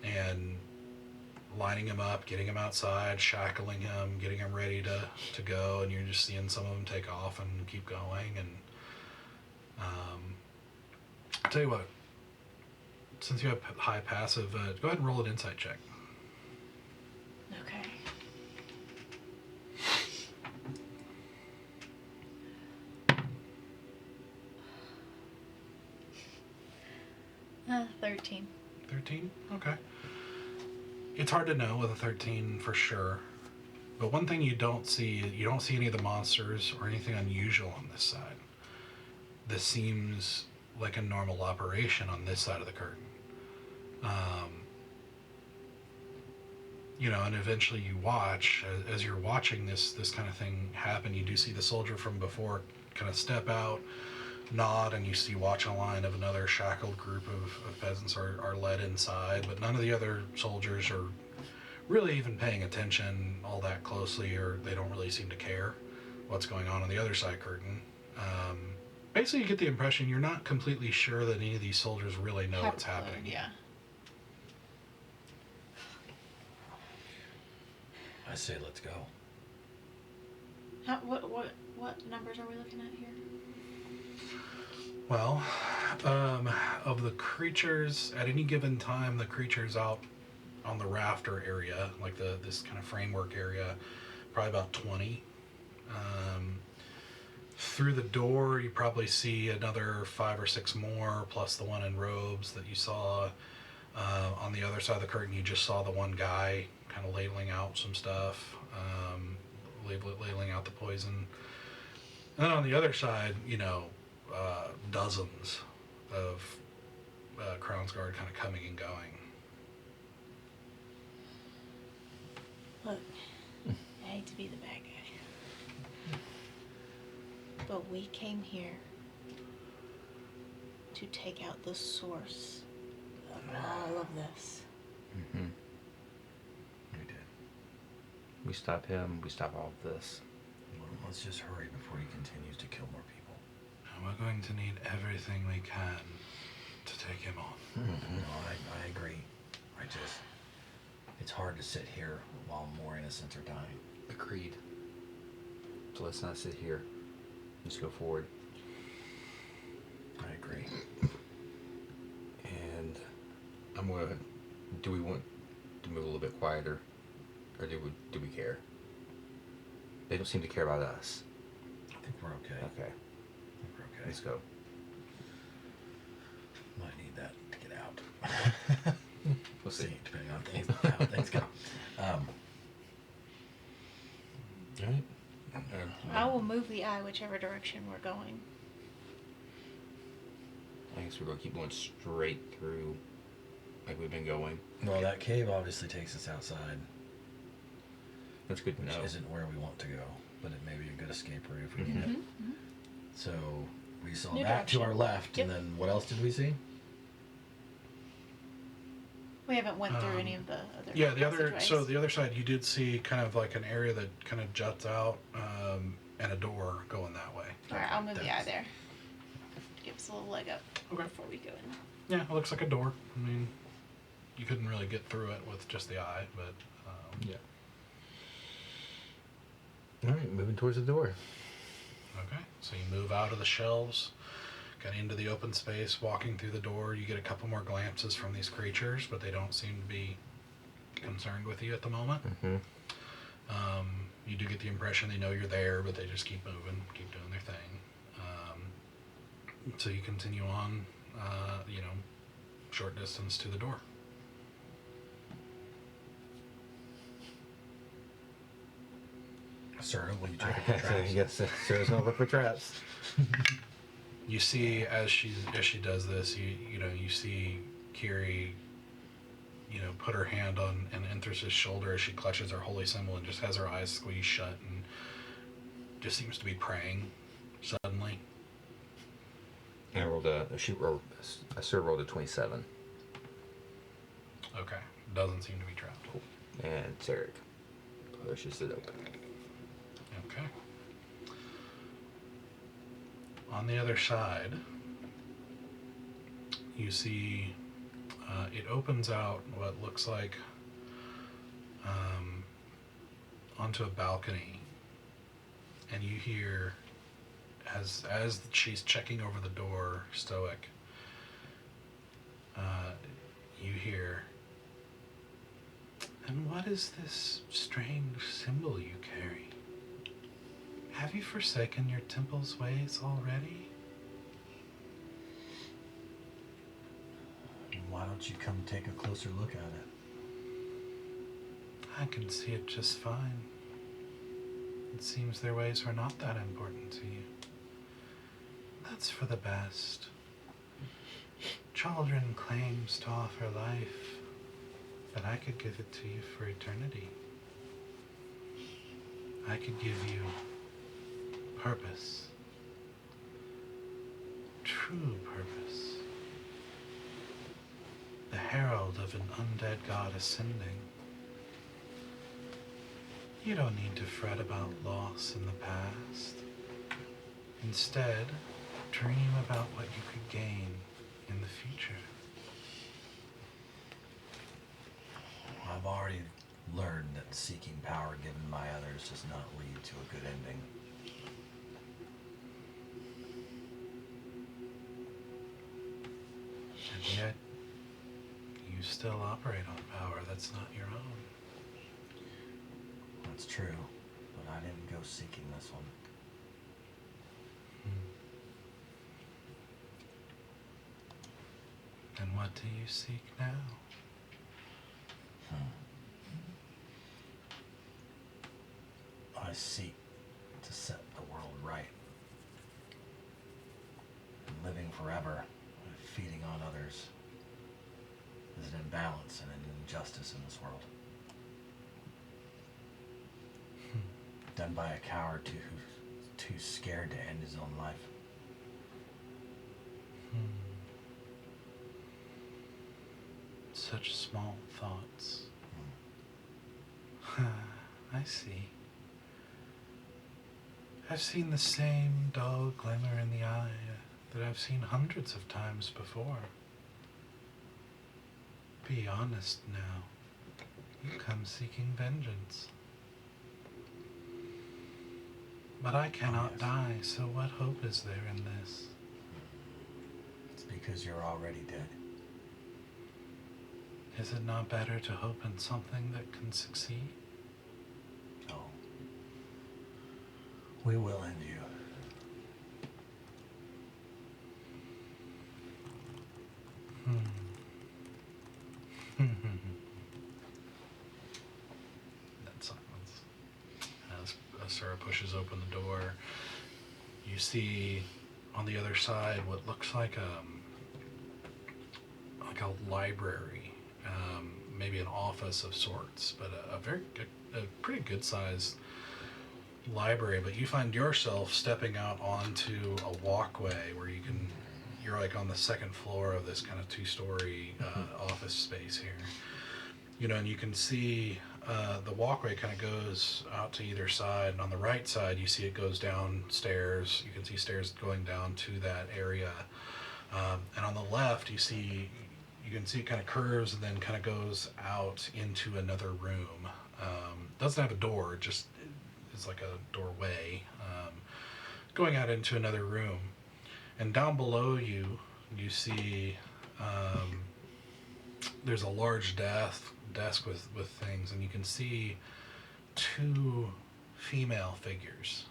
And lining him up, getting him outside, shackling him, getting him ready to go, and you're just seeing some of them take off and keep going. And I'll tell you what, since you have high passive, go ahead and roll an insight check. Okay. 13. 13? Okay. It's hard to know with a 13 for sure. But one thing you don't see any of the monsters or anything unusual on this side. This seems like a normal operation on this side of the curtain. And eventually you watch, as you're watching this kind of thing happen, you do see the soldier from before kind of step out, nod, and you watch a line of another shackled group of peasants are led inside, but none of the other soldiers are really even paying attention all that closely, or they don't really seem to care what's going on the other side curtain. Basically, you get the impression you're not completely sure that any of these soldiers really know what's happening. Yeah. I say let's go. What numbers are we looking at here? Well, of the creatures, at any given time, the creatures out on the rafter area, like this kind of framework area, probably about 20. Through the door, you probably see another 5 or 6 more, plus the one in robes that you saw. On the other side of the curtain, you just saw the one guy kind of ladling out some stuff, ladling out the poison. And then on the other side, dozens of Crown's Guard kind of coming and going. Look, I hate to be the bad guy, but we came here to take out the source of all of this. Mm-hmm. We did. We stop him, we stop all of this. Well, let's just hurry before he continues to kill more people. And we're going to need everything we can to take him on. Mm-hmm. No, I agree. It's hard to sit here while more innocents are dying. Agreed. So let's not sit here. Let's go forward. I agree. And do we want to move a little bit quieter? Or do we care? They don't seem to care about us. I think we're okay. Okay. We're okay. Let's go. Might need that to get out. We'll see. Depending on how things go. Alright. I will move the eye whichever direction we're going. I guess we're going to keep going straight through like we've been going. Well, that cave obviously takes us outside, That's good to which know. isn't where we want to go, but it may be a good escape route if we need it. Mm-hmm. So we saw New that to direction. our left, Yep. and then what else did we see? We haven't went through any of the other. Yeah, the passageways. other side, you did see kind of like an area that kind of juts out, and a door going that way. All right, I'll move the eye That's- there. Give us a little leg up Okay. before we go in. Yeah, it looks like a door. I mean, you couldn't really get through it with just the eye, but Yeah. Alright, moving towards the door. okay. So you move out of the shelves, kind of into the open space, walking through the door. You get a couple more glances from these creatures, but they don't seem to be concerned with you at the moment. Mm-hmm. You do get the impression they know you're there, but they just keep moving, keep doing their thing. So you continue on, short distance to the door. Sir, will you check it for traps? Yes, Sarah's gonna look for traps. You see as she does this, you see Kiri, put her hand on Enthris's shoulder as she clutches her holy symbol and just has her eyes squeezed shut and just seems to be praying suddenly. And I rolled Sir rolled a 27. Okay, doesn't seem to be trapped. And Sarek pushes it open. Okay. On the other side, you see it opens out what looks like onto a balcony, and you hear as she's checking over the door, stoic. You hear, "And what is this strange symbol you carry? Have you forsaken your temple's ways already?" Why don't you come take a closer look at it? I can see it just fine. It seems their ways are not that important to you. That's for the best. Children claims to offer life, but I could give it to you for eternity. I could give you purpose. True purpose. The herald of an undead god ascending. You don't need to fret about loss in the past. Instead, dream about what you could gain in the future. I've already learned that seeking power given by others does not lead to a good ending. And yet, you still operate on power that's not your own. That's true, but I didn't go seeking this one. And what do you seek now? I seek to set the world right. And living forever, feeding on others, is an imbalance and an injustice in this world. Done by a coward who's too scared to end his own life. Such small thoughts. I see. I've seen the same dull glimmer in the eye that I've seen hundreds of times before. Be honest now. You come seeking vengeance. But I cannot die, so what hope is there in this? It's because you're already dead. Is it not better to hope in something that can succeed? No. We will end you. That silence. As Sarah pushes open the door, you see on the other side what looks like a library, maybe an office of sorts, but a pretty good sized library. But you find yourself stepping out onto a walkway where you're like on the second floor of this kind of 2-story office space here. And you can see the walkway kind of goes out to either side, and on the right side you see it goes downstairs. You can see stairs going down to that area, and on the left you can see it kind of curves and then kind of goes out into another room. Doesn't have a door, just is like a doorway going out into another room. And down below you see there's a large desk with things, and you can see 2 female figures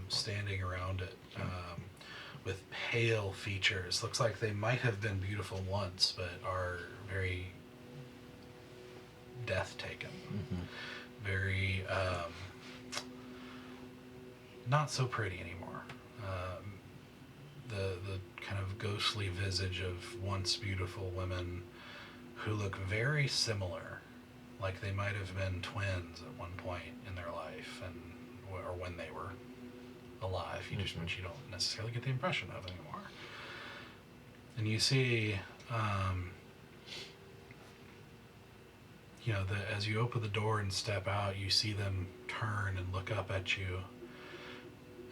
standing around it with pale features. Looks like they might have been beautiful once, but are very death-taken. Very not so pretty anymore. The kind of ghostly visage of once beautiful women who look very similar, like they might have been twins at one point in their life, or when they were alive. Which you don't necessarily get the impression of anymore. And you see, as you open the door and step out, you see them turn and look up at you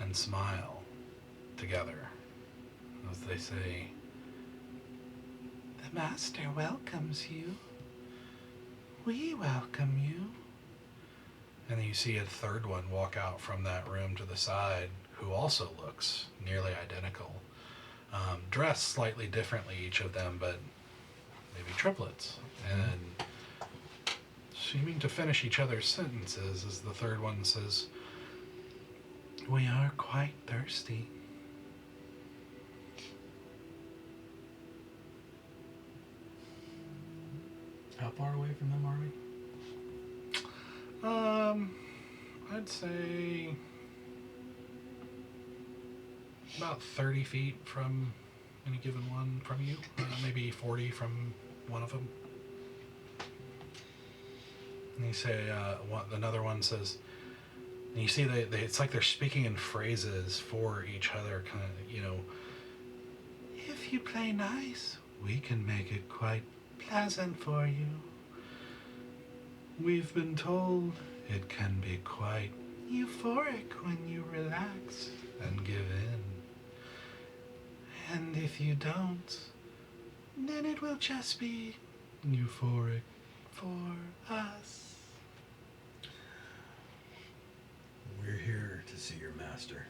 and smile together as they say, "The Master welcomes you. We welcome you." And then you see a third one walk out from that room to the side, who also looks nearly identical. Dressed slightly differently, each of them, but maybe triplets. And seeming to finish each other's sentences as the third one says, "We are quite thirsty." How far away from them are we? I'd say about 30 feet from any given one from you. Maybe 40 from one of them. And you say, another one says, and you see it's like they're speaking in phrases for each other, kind of, you know, if you play nice, we can make it quite pleasant for you. We've been told it can be quite euphoric when you relax and give in. And if you don't, then it will just be euphoric for us. We're here to see your master.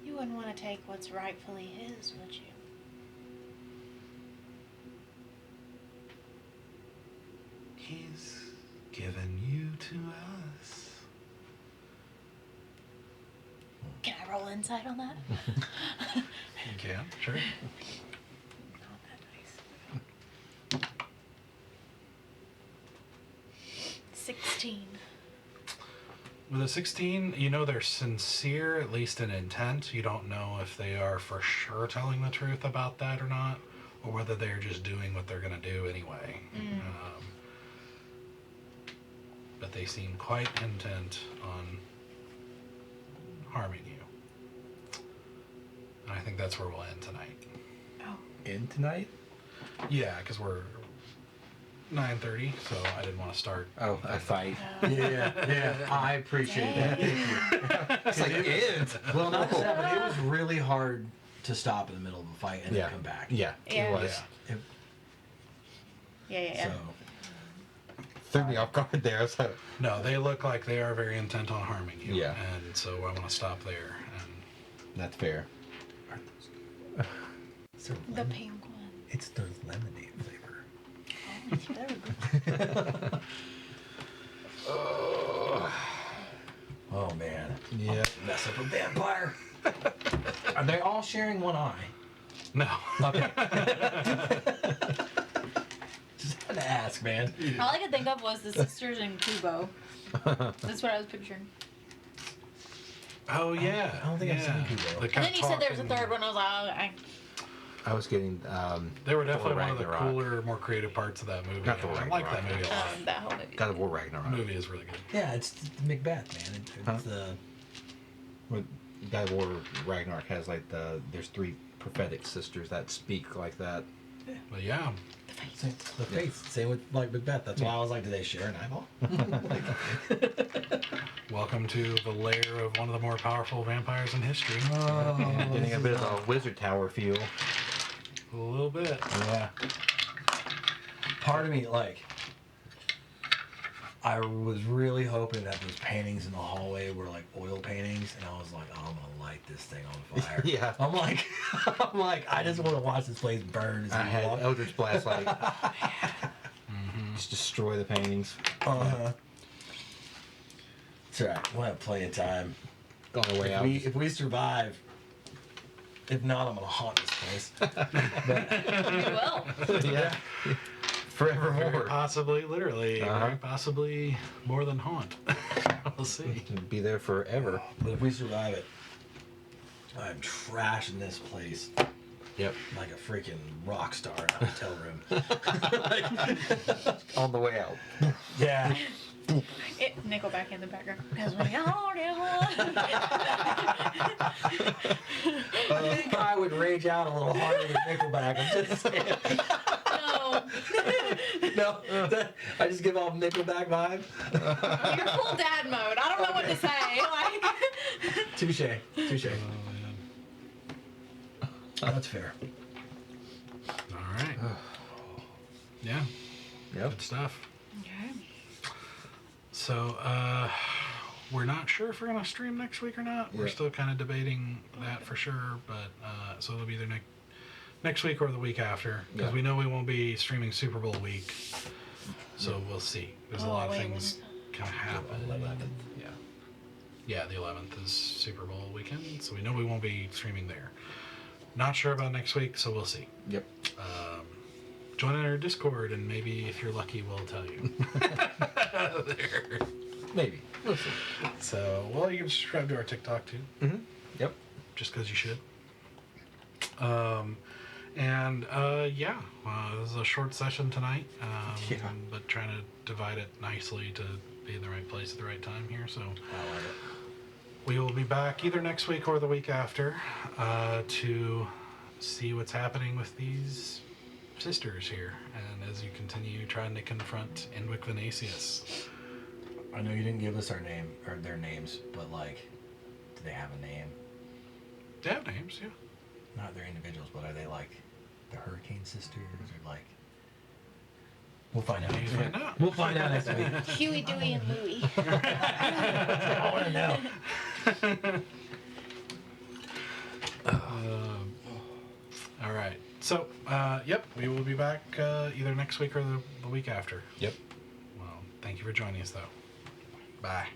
You wouldn't want to take what's rightfully his, would you? He's given you to us. Can I roll insight on that? You can, sure. Not that nice. 16. With a 16, you know they're sincere, at least in intent. You don't know if they are for sure telling the truth about that or not, or whether they're just doing what they're going to do anyway. But they seem quite intent on harming you. And I think that's where we'll end tonight. Oh. In tonight? Yeah, because we're 9:30, so I didn't want to start. Oh, a fight. Yeah, I appreciate that. It's like it. Well, not just that, but it was really hard to stop in the middle of a fight and then come back. Yeah, Yeah. it was. Yeah. So, Threw me off guard there. I was like, No, they look like they are very intent on harming you. Yeah. And so I want to stop there. And that's fair. The pink one. It's the lemonade flavor. Oh, it's very good. oh man. Yeah. Mess up a vampire. Are they all sharing one eye? no. Okay. Just had to ask, man. All I could think of was the sisters in Kubo. That's what I was picturing. Oh yeah. I don't think I've seen Kubo. They And kept then you said there was a talking. third one. I was like, I was getting. They were definitely one of the Ragnarok. cooler, more creative parts of that movie. Not Thor I like that Ragnarok. movie a lot. that whole movie. God of War Ragnarok. The movie is really good. Yeah, it's the Macbeth, man. It's the Well, God of War Ragnarok has like there's 3 prophetic sisters that speak like that. But yeah, the faith. Same with like Macbeth. That's why I was like, do they share an eyeball? welcome to the lair of one of the more powerful vampires in history. Getting a bit of a wizard tower feel. A little bit. Yeah. Part of me, like, I was really hoping that those paintings in the hallway were like oil paintings, and I was like, oh, I'm gonna light this thing on fire. Yeah. I'm like, I just want to watch this place burn. As I we had walk. Eldritch Blast like just destroy the paintings. It's alright. We'll have plenty of time. On the way out. If we survive. If not, I'm gonna haunt this place. You will. Yeah. Forevermore. Very possibly, literally, Uh-huh. very possibly more than haunt. We'll see. Be there forever. But if we survive it, I'm trashing this place Yep. like a freaking rock star in a hotel room. On the way out. Yeah. Nickelback in the background. 'Cause we all do. I think I would rage out a little harder with Nickelback. I'm just saying. No. No, I just give off Nickelback vibe. You're full dad mode. I don't know what to say. Like. Touche. Oh, That's fair. yeah. All right. Yeah. Yep. Good stuff. Okay. So, we're not sure if we're going to stream next week or not. We're Yeah. still kind of debating that for sure, but so it'll be either next week or the week after, because Yeah. we know we won't be streaming Super Bowl week. So we'll see. There's a lot of things can happen. 11th. Yeah. Yeah, the 11th is Super Bowl weekend, so we know we won't be streaming there. Not sure about next week, so we'll see. Yep. join our Discord, and maybe if you're lucky, we'll tell you. There. Maybe. We'll see. So, well, you can subscribe to our TikTok too. Mm-hmm. Yep. Just because you should. This is a short session tonight. Yeah. But trying to divide it nicely to be in the right place at the right time here. So I like it. we will be back either next week or the week after to see what's happening with these sisters here, and as you continue trying to confront Endwick Venatius. I know you didn't give us our name or their names, but like, do they have a name? They have names, yeah. Not their individuals, but are they like the Hurricane Sisters or like? We'll find out. You find out. We'll find out next week. Huey, Dewey, and Louie. I want to know. All right. So, we will be back either next week or the week after. Yep. Well, thank you for joining us, though. Bye.